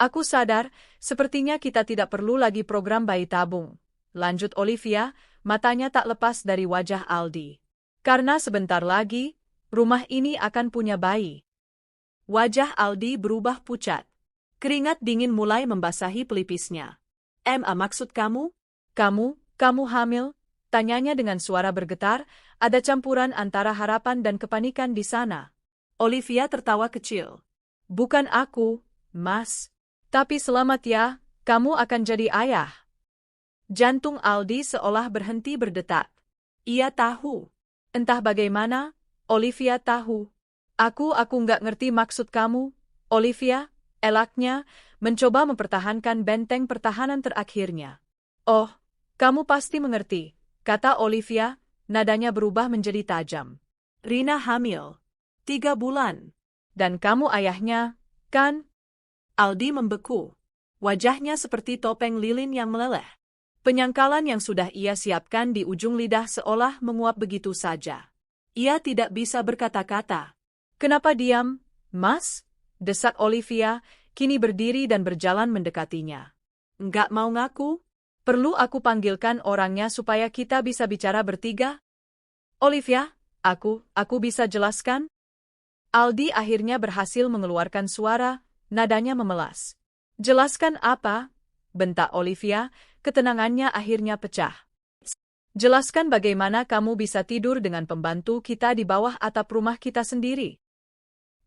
S1: "Aku sadar, sepertinya kita tidak perlu lagi program bayi tabung," lanjut Olivia, matanya tak lepas dari wajah Aldi. "Karena sebentar lagi, rumah ini akan punya bayi."
S2: Wajah Aldi berubah pucat. Keringat dingin mulai membasahi pelipisnya. Maksud kamu?
S1: Kamu hamil?" Tanyanya dengan suara bergetar, ada campuran antara harapan dan kepanikan di sana.
S2: Olivia tertawa kecil.
S1: "Bukan aku, Mas. Tapi selamat ya, kamu akan jadi ayah." Jantung Aldi seolah berhenti berdetak. Ia tahu. Entah bagaimana, Olivia tahu. Aku nggak ngerti maksud kamu, Olivia," elaknya, mencoba mempertahankan benteng pertahanan terakhirnya. "Oh, kamu pasti mengerti," kata Olivia, nadanya berubah menjadi tajam.
S2: "Rina hamil. 3 bulan.
S1: Dan kamu ayahnya, kan?"
S2: Aldi membeku. Wajahnya seperti topeng lilin yang meleleh.
S1: Penyangkalan yang sudah ia siapkan di ujung lidah seolah menguap begitu saja.
S2: Ia tidak bisa berkata-kata.
S1: "Kenapa diam, Mas?" desak Olivia, kini berdiri dan berjalan mendekatinya.
S2: "Nggak mau ngaku?
S1: Perlu aku panggilkan orangnya supaya kita bisa bicara bertiga?" "Olivia, aku bisa jelaskan?" Aldi akhirnya berhasil mengeluarkan suara, nadanya memelas. Jelaskan apa? Bentak Olivia, ketenangannya akhirnya pecah. Jelaskan bagaimana kamu bisa tidur dengan pembantu kita di bawah atap rumah kita sendiri.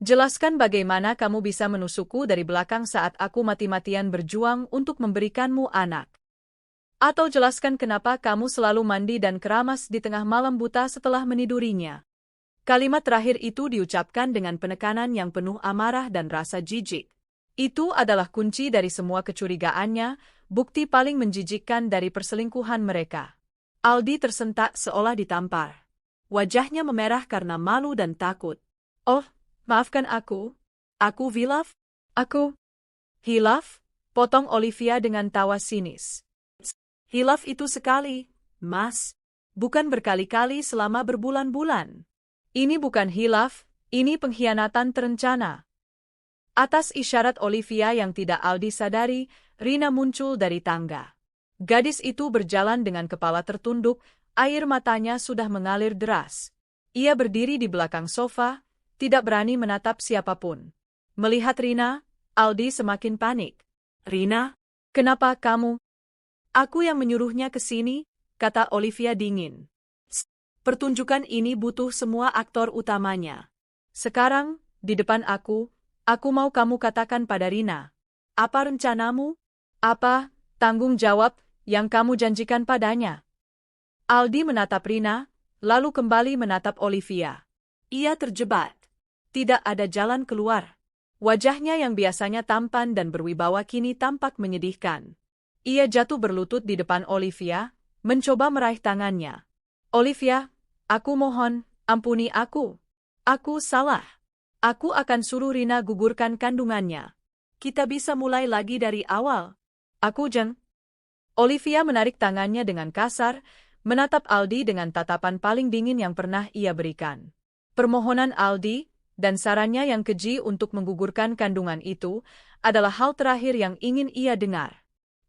S1: Jelaskan bagaimana kamu bisa menusukku dari belakang saat aku mati-matian berjuang untuk memberikanmu anak. Atau jelaskan kenapa kamu selalu mandi dan keramas di tengah malam buta setelah menidurinya. Kalimat terakhir itu diucapkan dengan penekanan yang penuh amarah dan rasa jijik. Itu adalah kunci dari semua kecurigaannya, bukti paling menjijikkan dari perselingkuhan mereka. Aldi tersentak seolah ditampar. Wajahnya memerah karena malu dan takut. Oh, maafkan aku. Aku hilaf? Aku hilaf? Potong Olivia dengan tawa sinis. Hilaf itu sekali, Mas. Bukan berkali-kali selama berbulan-bulan. Ini bukan hilaf, ini pengkhianatan terencana. Atas isyarat Olivia yang tidak Aldi sadari, Rina muncul dari tangga. Gadis itu berjalan dengan kepala tertunduk, air matanya sudah mengalir deras. Ia berdiri di belakang sofa, tidak berani menatap siapapun. Melihat Rina, Aldi semakin panik. Rina, kenapa kamu? Aku yang menyuruhnya ke sini, kata Olivia dingin. Pertunjukan ini butuh semua aktor utamanya. Sekarang, di depan aku mau kamu katakan pada Rina. Apa rencanamu? Apa tanggung jawab yang kamu janjikan padanya? Aldi menatap Rina, lalu kembali menatap Olivia. Ia terjebak. Tidak ada jalan keluar. Wajahnya yang biasanya tampan dan berwibawa kini tampak menyedihkan. Ia jatuh berlutut di depan Olivia, mencoba meraih tangannya. Olivia, aku mohon, ampuni aku. Aku salah. Aku akan suruh Rina gugurkan kandungannya. Kita bisa mulai lagi dari awal. Aku jeng. Olivia menarik tangannya dengan kasar, menatap Aldi dengan tatapan paling dingin yang pernah ia berikan. Permohonan Aldi dan sarannya yang keji untuk menggugurkan kandungan itu adalah hal terakhir yang ingin ia dengar.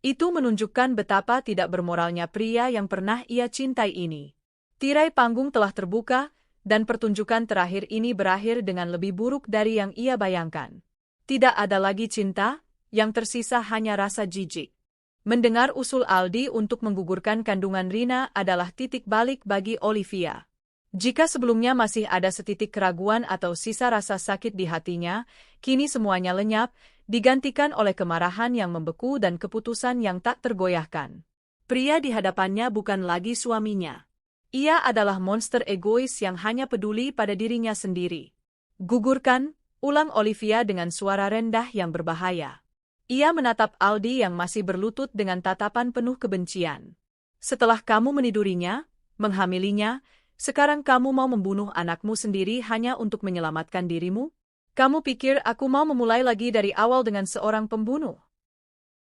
S1: Itu menunjukkan betapa tidak bermoralnya pria yang pernah ia cintai ini. Tirai panggung telah terbuka, dan pertunjukan terakhir ini berakhir dengan lebih buruk dari yang ia bayangkan. Tidak ada lagi cinta, yang tersisa hanya rasa jijik. Mendengar usul Aldi untuk menggugurkan kandungan Rina adalah titik balik bagi Olivia. Jika sebelumnya masih ada setitik keraguan atau sisa rasa sakit di hatinya, kini semuanya lenyap, digantikan oleh kemarahan yang membeku dan keputusan yang tak tergoyahkan. Pria di hadapannya bukan lagi suaminya. Ia adalah monster egois yang hanya peduli pada dirinya sendiri. Gugurkan, ulang Olivia dengan suara rendah yang berbahaya. Ia menatap Aldi yang masih berlutut dengan tatapan penuh kebencian. Setelah kamu menidurinya, menghamilinya, sekarang kamu mau membunuh anakmu sendiri hanya untuk menyelamatkan dirimu? Kamu pikir aku mau memulai lagi dari awal dengan seorang pembunuh?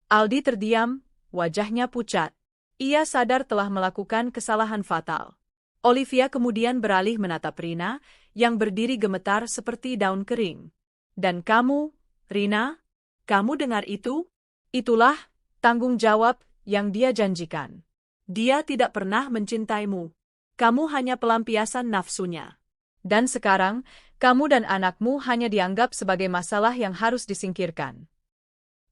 S1: Aldi terdiam, wajahnya pucat. Ia sadar telah melakukan kesalahan fatal. Olivia kemudian beralih menatap Rina, yang berdiri gemetar seperti daun kering. Dan kamu, Rina, kamu dengar itu? Itulah tanggung jawab yang dia janjikan. Dia tidak pernah mencintaimu. Kamu hanya pelampiasan nafsunya. Dan sekarang, kamu dan anakmu hanya dianggap sebagai masalah yang harus disingkirkan.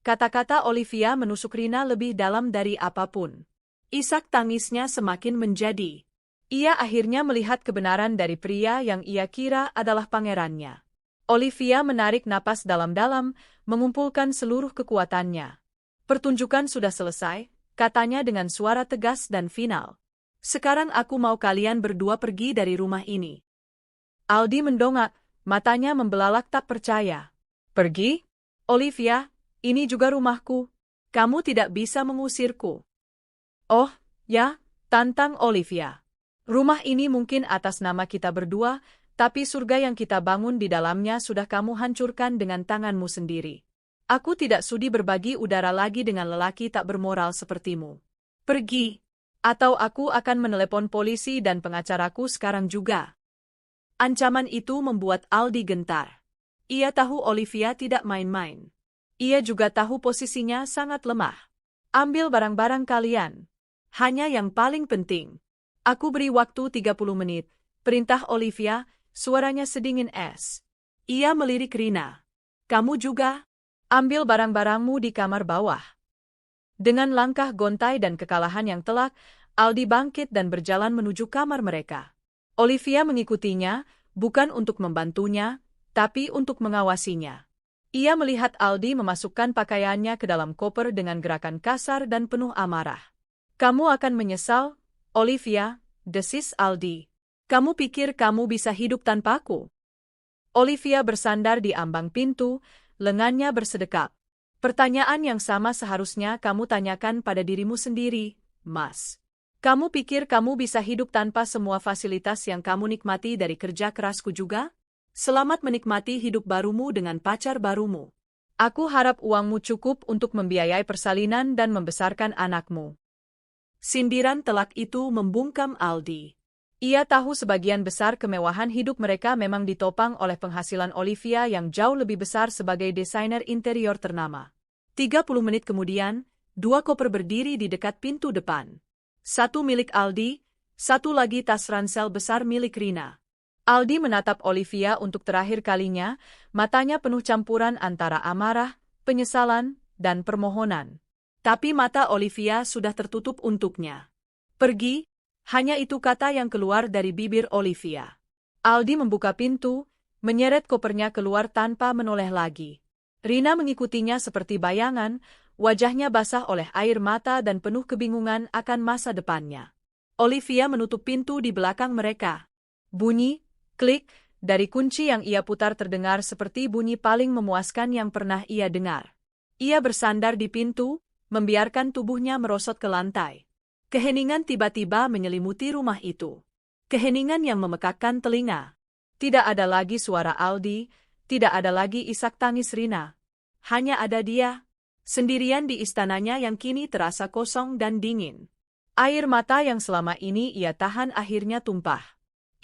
S1: Kata-kata Olivia menusuk Rina lebih dalam dari apapun. Isak tangisnya semakin menjadi. Ia akhirnya melihat kebenaran dari pria yang ia kira adalah pangerannya. Olivia menarik napas dalam-dalam, mengumpulkan seluruh kekuatannya. Pertunjukan sudah selesai, katanya dengan suara tegas dan final. Sekarang aku mau kalian berdua pergi dari rumah ini. Aldi mendongak, matanya membelalak tak percaya. Pergi? Olivia, ini juga rumahku. Kamu tidak bisa mengusirku. Oh, ya, tantang Olivia. Rumah ini mungkin atas nama kita berdua, tapi surga yang kita bangun di dalamnya sudah kamu hancurkan dengan tanganmu sendiri. Aku tidak sudi berbagi udara lagi dengan lelaki tak bermoral sepertimu. Pergi, atau aku akan menelepon polisi dan pengacaraku sekarang juga. Ancaman itu membuat Aldi gentar. Ia tahu Olivia tidak main-main. Ia juga tahu posisinya sangat lemah. Ambil barang-barang kalian. Hanya yang paling penting. Aku beri waktu 30 menit, perintah Olivia, suaranya sedingin es. Ia melirik Rina. Kamu juga? Ambil barang-barangmu di kamar bawah. Dengan langkah gontai dan kekalahan yang telak, Aldi bangkit dan berjalan menuju kamar mereka. Olivia mengikutinya, bukan untuk membantunya, tapi untuk mengawasinya. Ia melihat Aldi memasukkan pakaiannya ke dalam koper dengan gerakan kasar dan penuh amarah. "Kamu akan menyesal, Olivia," desis Aldi. "Kamu pikir kamu bisa hidup tanpaku?" Olivia bersandar di ambang pintu, lengannya bersedekap. "Pertanyaan yang sama seharusnya kamu tanyakan pada dirimu sendiri, Mas. Kamu pikir kamu bisa hidup tanpa semua fasilitas yang kamu nikmati dari kerja kerasku juga? Selamat menikmati hidup barumu dengan pacar barumu. Aku harap uangmu cukup untuk membiayai persalinan dan membesarkan anakmu."
S2: Sindiran telak itu membungkam Aldi.
S1: Ia tahu sebagian besar kemewahan hidup mereka memang ditopang oleh penghasilan Olivia yang jauh lebih besar sebagai desainer interior ternama.
S2: 30 menit kemudian, 2 koper berdiri di dekat pintu depan. Satu milik Aldi, satu lagi tas ransel besar milik Rina.
S1: Aldi menatap Olivia untuk terakhir kalinya, matanya penuh campuran antara amarah, penyesalan, dan permohonan.
S2: Tapi mata Olivia sudah tertutup untuknya. "Pergi," hanya itu kata yang keluar dari bibir Olivia.
S1: Aldi membuka pintu, menyeret kopernya keluar tanpa menoleh lagi. Rina mengikutinya seperti bayangan, wajahnya basah oleh air mata dan penuh kebingungan akan masa depannya.
S2: Olivia menutup pintu di belakang mereka.
S1: Bunyi, klik, dari kunci yang ia putar terdengar seperti bunyi paling memuaskan yang pernah ia dengar.
S2: Ia bersandar di pintu, membiarkan tubuhnya merosot ke lantai. Keheningan tiba-tiba menyelimuti rumah itu. Keheningan yang memekakkan telinga.
S1: Tidak ada lagi suara Aldi, tidak ada lagi isak tangis Rina.
S2: Hanya ada dia, sendirian di istananya yang kini terasa kosong dan dingin.
S1: Air mata yang selama ini ia tahan akhirnya tumpah.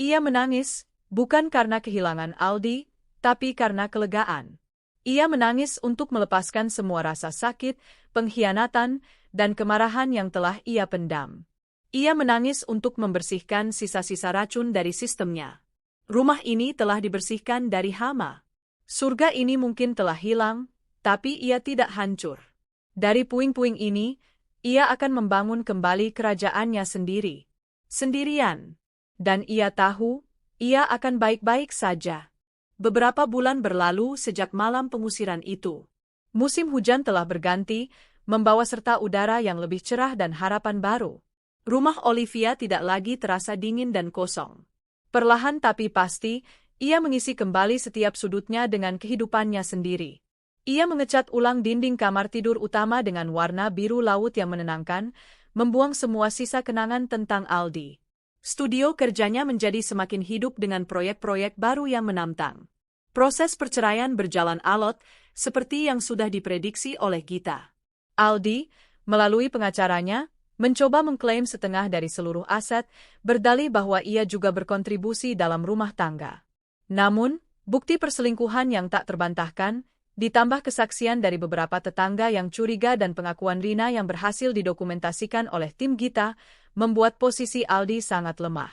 S1: Ia menangis, bukan karena kehilangan Aldi, tapi karena kelegaan. Ia menangis untuk melepaskan semua rasa sakit, pengkhianatan, dan kemarahan yang telah ia pendam. Ia menangis untuk membersihkan sisa-sisa racun dari sistemnya. Rumah ini telah dibersihkan dari hama. Surga ini mungkin telah hilang, tapi ia tidak hancur. Dari puing-puing ini, ia akan membangun kembali kerajaannya sendiri. Sendirian. Dan ia tahu, ia akan baik-baik saja.
S2: Beberapa bulan berlalu sejak malam pengusiran itu.
S1: Musim hujan telah berganti, membawa serta udara yang lebih cerah dan harapan baru.
S2: Rumah Olivia tidak lagi terasa dingin dan kosong.
S1: Perlahan tapi pasti, ia mengisi kembali setiap sudutnya dengan kehidupannya sendiri. Ia mengecat ulang dinding kamar tidur utama dengan warna biru laut yang menenangkan, membuang semua sisa kenangan tentang Aldi.
S2: Studio kerjanya menjadi semakin hidup dengan proyek-proyek baru yang menantang. Proses perceraian berjalan alot, seperti yang sudah diprediksi oleh Gita.
S1: Aldi, melalui pengacaranya, mencoba mengklaim setengah dari seluruh aset, berdalih bahwa ia juga berkontribusi dalam rumah tangga. Namun, bukti perselingkuhan yang tak terbantahkan, ditambah kesaksian dari beberapa tetangga yang curiga dan pengakuan Rina yang berhasil didokumentasikan oleh tim Gita, membuat posisi Aldi sangat lemah.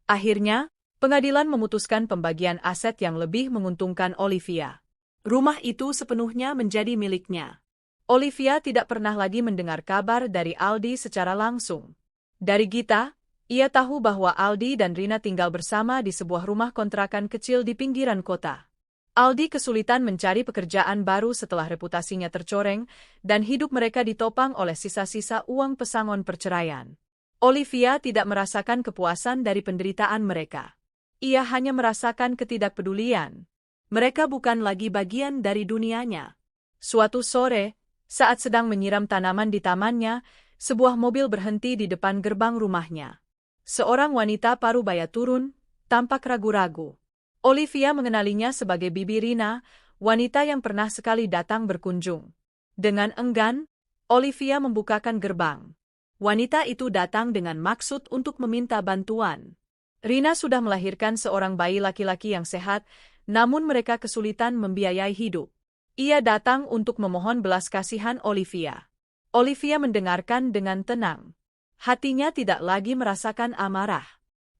S1: Akhirnya, pengadilan memutuskan pembagian aset yang lebih menguntungkan Olivia.
S2: Rumah itu sepenuhnya menjadi miliknya.
S1: Olivia tidak pernah lagi mendengar kabar dari Aldi secara langsung. Dari Gita, ia tahu bahwa Aldi dan Rina tinggal bersama di sebuah rumah kontrakan kecil di pinggiran kota. Aldi kesulitan mencari pekerjaan baru setelah reputasinya tercoreng, dan hidup mereka ditopang oleh sisa-sisa uang pesangon perceraian. Olivia tidak merasakan kepuasan dari penderitaan mereka. Ia hanya merasakan ketidakpedulian.
S2: Mereka bukan lagi bagian dari dunianya.
S1: Suatu sore, saat sedang menyiram tanaman di tamannya, sebuah mobil berhenti di depan gerbang rumahnya. Seorang wanita parubaya turun, tampak ragu-ragu. Olivia mengenalinya sebagai Bibi Rina, wanita yang pernah sekali datang berkunjung. Dengan enggan, Olivia membukakan gerbang. Wanita itu datang dengan maksud untuk meminta bantuan. Rina sudah melahirkan seorang bayi laki-laki yang sehat, namun mereka kesulitan membiayai hidup. Ia datang untuk memohon belas kasihan Olivia. Olivia mendengarkan dengan tenang. Hatinya tidak lagi merasakan amarah.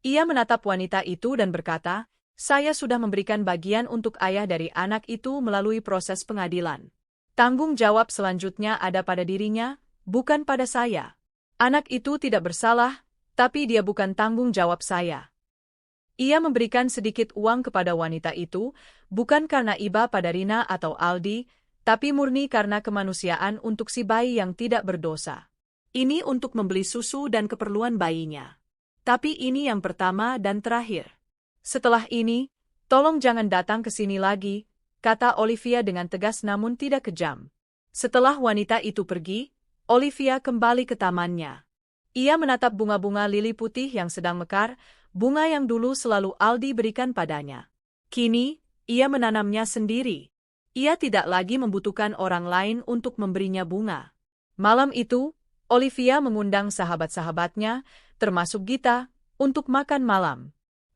S1: Ia menatap wanita itu dan berkata, "Saya sudah memberikan bagian untuk ayah dari anak itu melalui proses pengadilan. Tanggung jawab selanjutnya ada pada dirinya, bukan pada saya. Anak itu tidak bersalah, tapi dia bukan tanggung jawab saya. Ia memberikan sedikit uang kepada wanita itu, bukan karena iba pada Rina atau Aldi, tapi murni karena kemanusiaan untuk si bayi yang tidak berdosa.
S2: Ini untuk membeli susu dan keperluan bayinya. Tapi ini yang pertama dan terakhir.
S1: Setelah ini, tolong jangan datang ke sini lagi, kata Olivia dengan tegas namun tidak kejam. Setelah wanita itu pergi, Olivia kembali ke tamannya. Ia menatap bunga-bunga lili putih yang sedang mekar, bunga yang dulu selalu Aldi berikan padanya. Kini, ia menanamnya sendiri. Ia tidak lagi membutuhkan orang lain untuk memberinya bunga. Malam itu, Olivia mengundang sahabat-sahabatnya, termasuk Gita, untuk makan malam.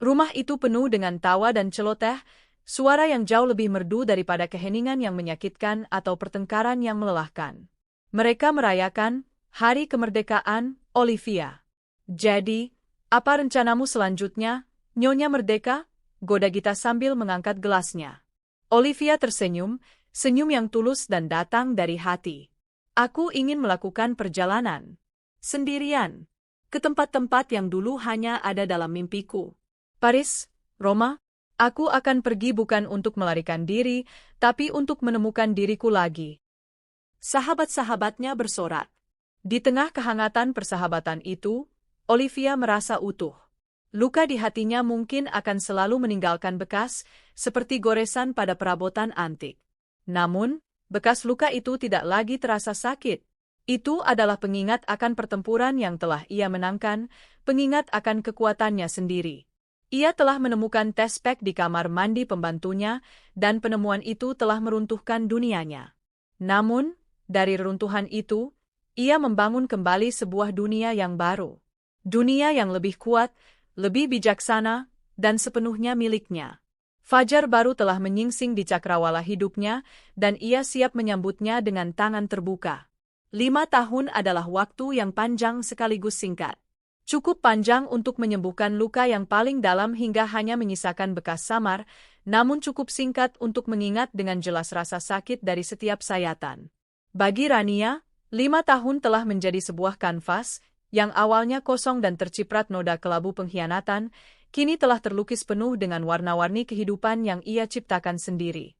S1: Rumah itu penuh dengan tawa dan celoteh, suara yang jauh lebih merdu daripada keheningan yang menyakitkan atau pertengkaran yang melelahkan. Mereka merayakan Hari Kemerdekaan, Olivia. Jadi, apa rencanamu selanjutnya, Nyonya Merdeka? Goda Gita sambil mengangkat gelasnya. Olivia tersenyum, senyum yang tulus dan datang dari hati. Aku ingin melakukan perjalanan. Sendirian. Ke tempat-tempat yang dulu hanya ada dalam mimpiku. Paris, Roma, aku akan pergi bukan untuk melarikan diri, tapi untuk menemukan diriku lagi.
S2: Sahabat-sahabatnya bersorak.
S1: Di tengah kehangatan persahabatan itu, Olivia merasa utuh. Luka di hatinya mungkin akan selalu meninggalkan bekas, seperti goresan pada perabotan antik. Namun, bekas luka itu tidak lagi terasa sakit. Itu adalah pengingat akan pertempuran yang telah ia menangkan, pengingat akan kekuatannya sendiri. Ia telah menemukan tes pack di kamar mandi pembantunya, dan penemuan itu telah meruntuhkan dunianya. Namun, dari reruntuhan itu, ia membangun kembali sebuah dunia yang baru. Dunia yang lebih kuat, lebih bijaksana, dan sepenuhnya miliknya. Fajar baru telah menyingsing di cakrawala hidupnya, dan ia siap menyambutnya dengan tangan terbuka. 5 tahun adalah waktu yang panjang sekaligus singkat. Cukup panjang untuk menyembuhkan luka yang paling dalam hingga hanya menyisakan bekas samar, namun cukup singkat untuk mengingat dengan jelas rasa sakit dari setiap sayatan. Bagi Rania, 5 tahun telah menjadi sebuah kanvas, yang awalnya kosong dan terciprat noda kelabu pengkhianatan, kini telah terlukis penuh dengan warna-warni kehidupan yang ia ciptakan sendiri.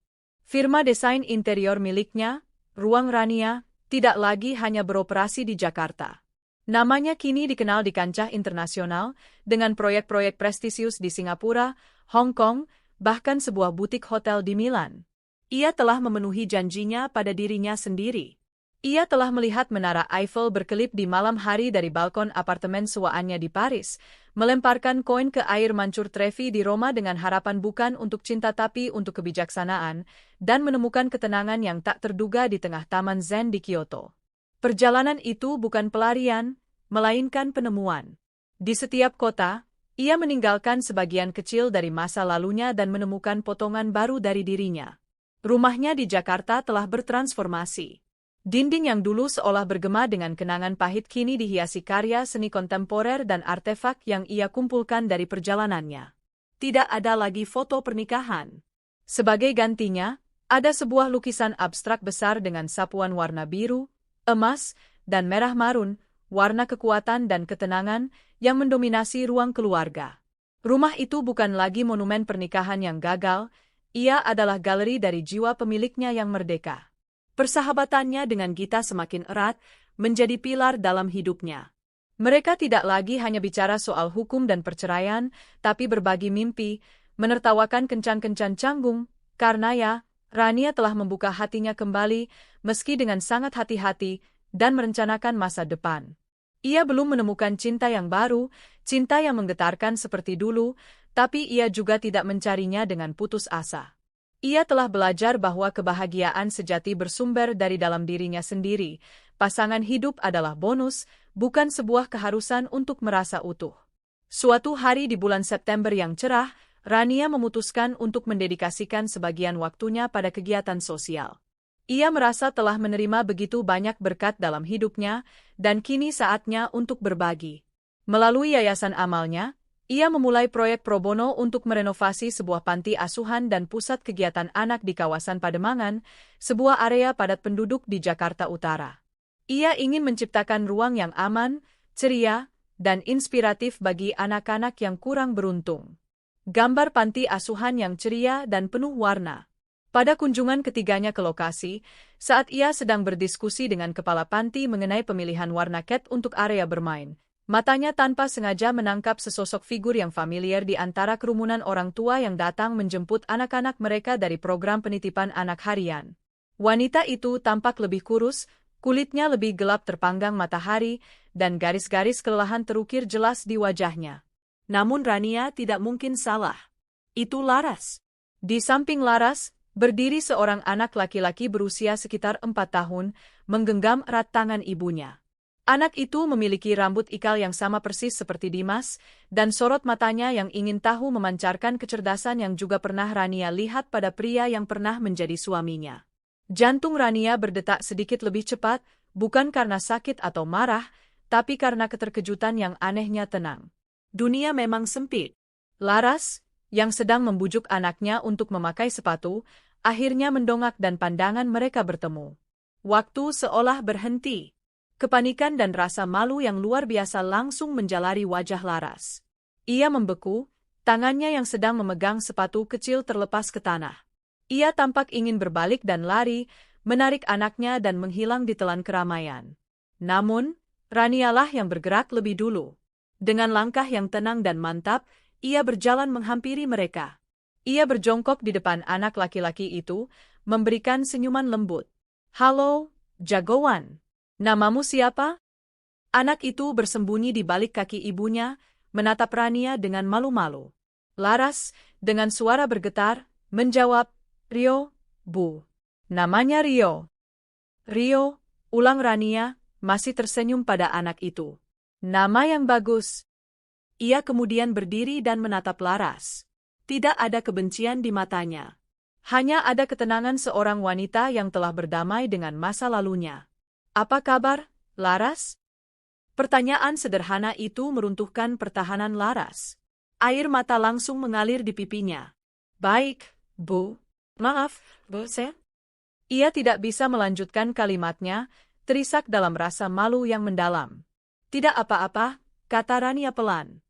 S1: Firma desain interior miliknya, Ruang Rania, tidak lagi hanya beroperasi di Jakarta. Namanya kini dikenal di kancah internasional, dengan proyek-proyek prestisius di Singapura, Hong Kong, bahkan sebuah butik hotel di Milan. Ia telah memenuhi janjinya pada dirinya sendiri. Ia telah melihat menara Eiffel berkelip di malam hari dari balkon apartemen sewaannya di Paris, melemparkan koin ke air mancur Trevi di Roma dengan harapan bukan untuk cinta tapi untuk kebijaksanaan, dan menemukan ketenangan yang tak terduga di tengah taman Zen di Kyoto. Perjalanan itu bukan pelarian, melainkan penemuan. Di setiap kota, ia meninggalkan sebagian kecil dari masa lalunya dan menemukan potongan baru dari dirinya. Rumahnya di Jakarta telah bertransformasi. Dinding yang dulu seolah bergema dengan kenangan pahit kini dihiasi karya seni kontemporer dan artefak yang ia kumpulkan dari perjalanannya. Tidak ada lagi foto pernikahan. Sebagai gantinya, ada sebuah lukisan abstrak besar dengan sapuan warna biru, emas, dan merah marun, warna kekuatan dan ketenangan yang mendominasi ruang keluarga. Rumah itu bukan lagi monumen pernikahan yang gagal, ia adalah galeri dari jiwa pemiliknya yang merdeka. Persahabatannya dengan Gita semakin erat, menjadi pilar dalam hidupnya. Mereka tidak lagi hanya bicara soal hukum dan perceraian, tapi berbagi mimpi, menertawakan kencan-kencan canggung, karena ya, Rania telah membuka hatinya kembali, meski dengan sangat hati-hati, dan merencanakan masa depan. Ia belum menemukan cinta yang baru, cinta yang menggetarkan seperti dulu, tapi ia juga tidak mencarinya dengan putus asa. Ia telah belajar bahwa kebahagiaan sejati bersumber dari dalam dirinya sendiri. Pasangan hidup adalah bonus, bukan sebuah keharusan untuk merasa utuh. Suatu hari di bulan September yang cerah, Rania memutuskan untuk mendedikasikan sebagian waktunya pada kegiatan sosial. Ia merasa telah menerima begitu banyak berkat dalam hidupnya, dan kini saatnya untuk berbagi. Melalui yayasan amalnya, Ia memulai proyek pro bono untuk merenovasi sebuah panti asuhan dan pusat kegiatan anak di kawasan Pademangan, sebuah area padat penduduk di Jakarta Utara. Ia ingin menciptakan ruang yang aman, ceria, dan inspiratif bagi anak-anak yang kurang beruntung. Gambar panti asuhan yang ceria dan penuh warna. Pada kunjungan ketiganya ke lokasi, saat ia sedang berdiskusi dengan kepala panti mengenai pemilihan warna cat untuk area bermain, matanya tanpa sengaja menangkap sesosok figur yang familiar di antara kerumunan orang tua yang datang menjemput anak-anak mereka dari program penitipan anak harian. Wanita itu tampak lebih kurus, kulitnya lebih gelap terpanggang matahari, dan garis-garis kelelahan terukir jelas di wajahnya.
S2: Namun Rania tidak mungkin salah. Itu Laras.
S1: Di samping Laras, berdiri seorang anak laki-laki berusia sekitar 4 tahun, menggenggam erat tangan ibunya. Anak itu memiliki rambut ikal yang sama persis seperti Dimas, dan sorot matanya yang ingin tahu memancarkan kecerdasan yang juga pernah Rania lihat pada pria yang pernah menjadi suaminya. Jantung Rania berdetak sedikit lebih cepat, bukan karena sakit atau marah, tapi karena keterkejutan yang anehnya tenang.
S2: Dunia memang sempit.
S1: Laras, yang sedang membujuk anaknya untuk memakai sepatu, akhirnya mendongak dan pandangan mereka bertemu. Waktu seolah berhenti. Kepanikan dan rasa malu yang luar biasa langsung menjalari wajah Laras. Ia membeku, tangannya yang sedang memegang sepatu kecil terlepas ke tanah. Ia tampak ingin berbalik dan lari, menarik anaknya dan menghilang di telan keramaian. Namun, Ranialah yang bergerak lebih dulu. Dengan langkah yang tenang dan mantap, ia berjalan menghampiri mereka. Ia berjongkok di depan anak laki-laki itu, memberikan senyuman lembut. "Halo, jagoan. Namamu siapa?" Anak itu bersembunyi di balik kaki ibunya, menatap Rania dengan malu-malu. Laras, dengan suara bergetar, menjawab, "Rio, Bu. Namanya Rio." "Rio," ulang Rania, masih tersenyum pada anak itu. "Nama yang bagus." Ia kemudian berdiri dan menatap Laras. Tidak ada kebencian di matanya. Hanya ada ketenangan seorang wanita yang telah berdamai dengan masa lalunya. "Apa kabar, Laras?" Pertanyaan sederhana itu meruntuhkan pertahanan Laras. Air mata langsung mengalir di pipinya. "Baik, Bu. Maaf, Bu, saya..." Ia tidak bisa melanjutkan kalimatnya, terisak dalam rasa malu yang mendalam. "Tidak apa-apa," kata Rania pelan.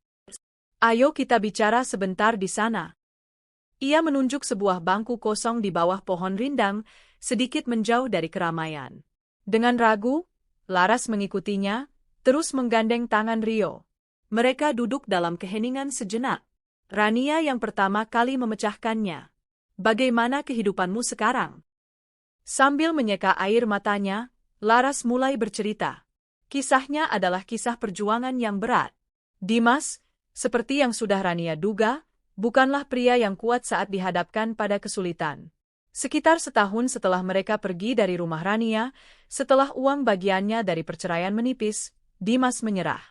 S1: "Ayo kita bicara sebentar di sana." Ia menunjuk sebuah bangku kosong di bawah pohon rindang, sedikit menjauh dari keramaian. Dengan ragu, Laras mengikutinya, terus menggandeng tangan Rio. Mereka duduk dalam keheningan sejenak. Rania yang pertama kali memecahkannya. "Bagaimana kehidupanmu sekarang?" Sambil menyeka air matanya, Laras mulai bercerita. Kisahnya adalah kisah perjuangan yang berat. Dimas, seperti yang sudah Rania duga, bukanlah pria yang kuat saat dihadapkan pada kesulitan. Sekitar setahun setelah mereka pergi dari rumah Rania, setelah uang bagiannya dari perceraian menipis, Dimas menyerah.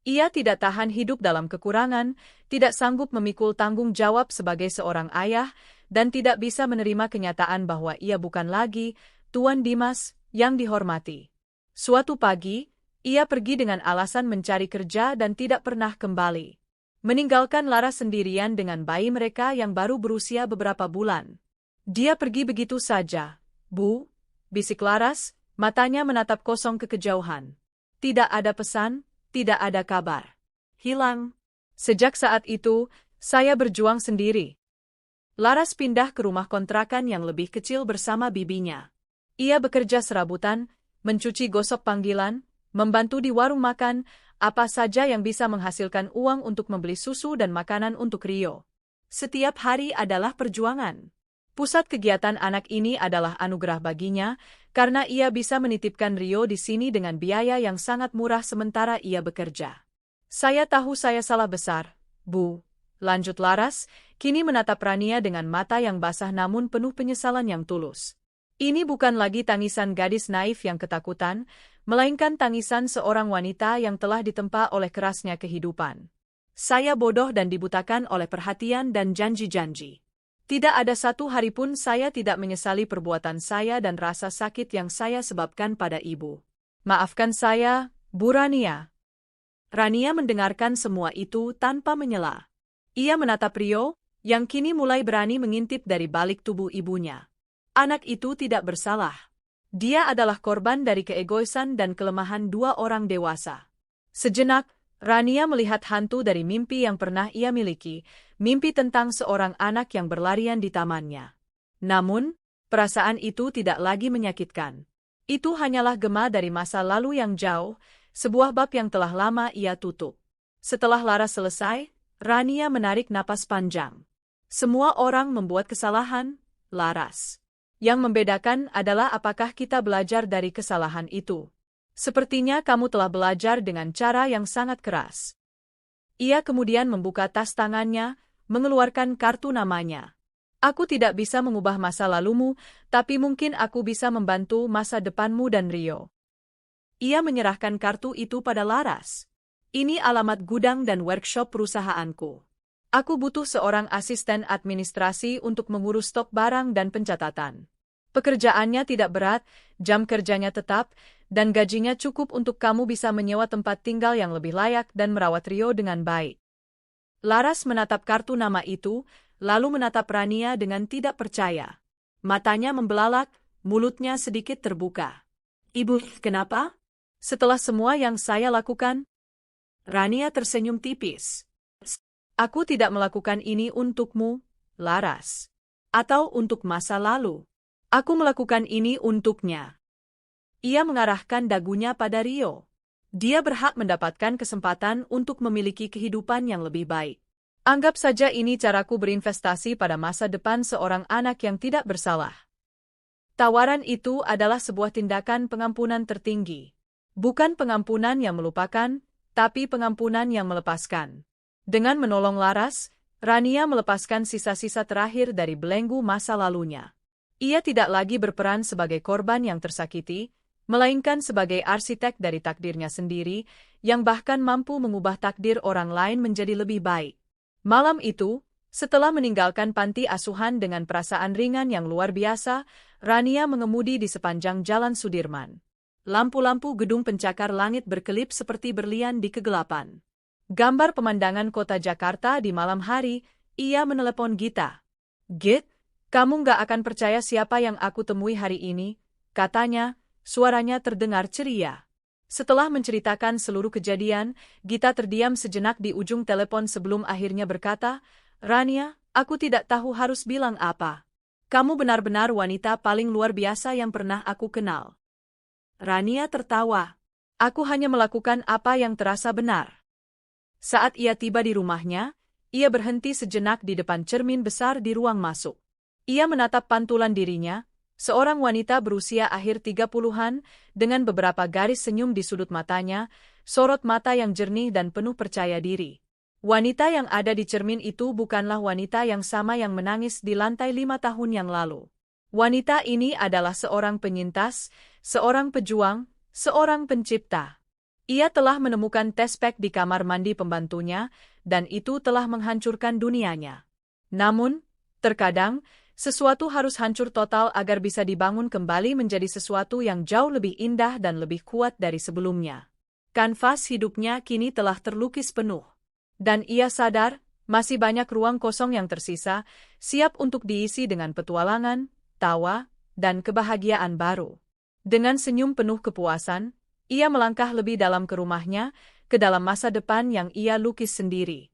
S1: Ia tidak tahan hidup dalam kekurangan, tidak sanggup memikul tanggung jawab sebagai seorang ayah, dan tidak bisa menerima kenyataan bahwa ia bukan lagi Tuan Dimas yang dihormati. Suatu pagi, ia pergi dengan alasan mencari kerja dan tidak pernah kembali. Meninggalkan Laras sendirian dengan bayi mereka yang baru berusia beberapa bulan. "Dia pergi begitu saja, Bu," bisik Laras, matanya menatap kosong ke kejauhan. "Tidak ada pesan, tidak ada kabar. Hilang. Sejak saat itu, saya berjuang sendiri." Laras pindah ke rumah kontrakan yang lebih kecil bersama bibinya. Ia bekerja serabutan, mencuci gosok panggilan, membantu di warung makan, apa saja yang bisa menghasilkan uang untuk membeli susu dan makanan untuk Rio. Setiap hari adalah perjuangan. Pusat kegiatan anak ini adalah anugerah baginya, karena ia bisa menitipkan Rio di sini dengan biaya yang sangat murah sementara ia bekerja. "Saya tahu saya salah besar, Bu," lanjut Laras, kini menatap Rania dengan mata yang basah namun penuh penyesalan yang tulus. Ini bukan lagi tangisan gadis naif yang ketakutan, melainkan tangisan seorang wanita yang telah ditempa oleh kerasnya kehidupan. "Saya bodoh dan dibutakan oleh perhatian dan janji-janji. Tidak ada satu hari pun saya tidak menyesali perbuatan saya dan rasa sakit yang saya sebabkan pada ibu. Maafkan saya, Bu Rania."
S2: Rania mendengarkan semua itu tanpa menyela. Ia menatap Rio, yang kini mulai berani mengintip dari balik tubuh ibunya. Anak itu tidak bersalah. Dia adalah korban dari keegoisan dan kelemahan dua orang dewasa. Sejenak, Rania melihat hantu dari mimpi yang pernah ia miliki, mimpi tentang seorang anak yang berlarian di tamannya. Namun, perasaan itu tidak lagi menyakitkan. Itu hanyalah gema dari masa lalu yang jauh, sebuah bab yang telah lama ia tutup. Setelah Laras selesai, Rania menarik napas panjang. Semua orang membuat kesalahan, Laras. Yang membedakan adalah apakah kita belajar dari kesalahan itu. Sepertinya kamu telah belajar dengan cara yang sangat keras. Ia kemudian membuka tas tangannya, mengeluarkan kartu namanya. Aku tidak bisa mengubah masa lalumu, tapi mungkin aku bisa membantu masa depanmu dan Rio. Ia menyerahkan kartu itu pada Laras. Ini alamat gudang dan workshop perusahaanku. Aku butuh seorang asisten administrasi untuk mengurus stok barang dan pencatatan. Pekerjaannya tidak berat, jam kerjanya tetap, dan gajinya cukup untuk kamu bisa menyewa tempat tinggal yang lebih layak dan merawat Rio dengan baik. Laras menatap kartu nama itu, lalu menatap Rania dengan tidak percaya. Matanya membelalak, mulutnya sedikit terbuka. Ibu, kenapa? Setelah semua yang saya lakukan? Rania tersenyum tipis. Aku tidak melakukan ini untukmu, Laras. Atau untuk masa lalu. Aku melakukan ini untuknya. Ia mengarahkan dagunya pada Rio. Dia berhak mendapatkan kesempatan untuk memiliki kehidupan yang lebih baik. Anggap saja ini caraku berinvestasi pada masa depan seorang anak yang tidak bersalah. Tawaran itu adalah sebuah tindakan pengampunan tertinggi. Bukan pengampunan yang melupakan, tapi pengampunan yang melepaskan. Dengan menolong Laras, Rania melepaskan sisa-sisa terakhir dari belenggu masa lalunya. Ia tidak lagi berperan sebagai korban yang tersakiti, melainkan sebagai arsitek dari takdirnya sendiri, yang bahkan mampu mengubah takdir orang lain menjadi lebih baik. Malam itu, setelah meninggalkan panti asuhan dengan perasaan ringan yang luar biasa, Rania mengemudi di sepanjang Jalan Sudirman. Lampu-lampu gedung pencakar langit berkelip seperti berlian di kegelapan. Gambar pemandangan kota Jakarta di malam hari, ia menelepon Gita. Git, kamu nggak akan percaya siapa yang aku temui hari ini, katanya, suaranya terdengar ceria. Setelah menceritakan seluruh kejadian, Gita terdiam sejenak di ujung telepon sebelum akhirnya berkata, Rania, aku tidak tahu harus bilang apa. Kamu benar-benar wanita paling luar biasa yang pernah aku kenal. Rania tertawa. Aku hanya melakukan apa yang terasa benar. Saat ia tiba di rumahnya, ia berhenti sejenak di depan cermin besar di ruang masuk. Ia menatap pantulan dirinya, seorang wanita berusia akhir 30-an, dengan beberapa garis senyum di sudut matanya, sorot mata yang jernih dan penuh percaya diri. Wanita yang ada di cermin itu bukanlah wanita yang sama yang menangis di lantai 5 tahun yang lalu. Wanita ini adalah seorang penyintas, seorang pejuang, seorang pencipta. Ia telah menemukan tespek di kamar mandi pembantunya, dan itu telah menghancurkan dunianya. Namun, terkadang, sesuatu harus hancur total agar bisa dibangun kembali menjadi sesuatu yang jauh lebih indah dan lebih kuat dari sebelumnya. Kanvas hidupnya kini telah terlukis penuh. Dan ia sadar, masih banyak ruang kosong yang tersisa, siap untuk diisi dengan petualangan, tawa, dan kebahagiaan baru. Dengan senyum penuh kepuasan, ia melangkah lebih dalam ke rumahnya, ke dalam masa depan yang ia lukis sendiri.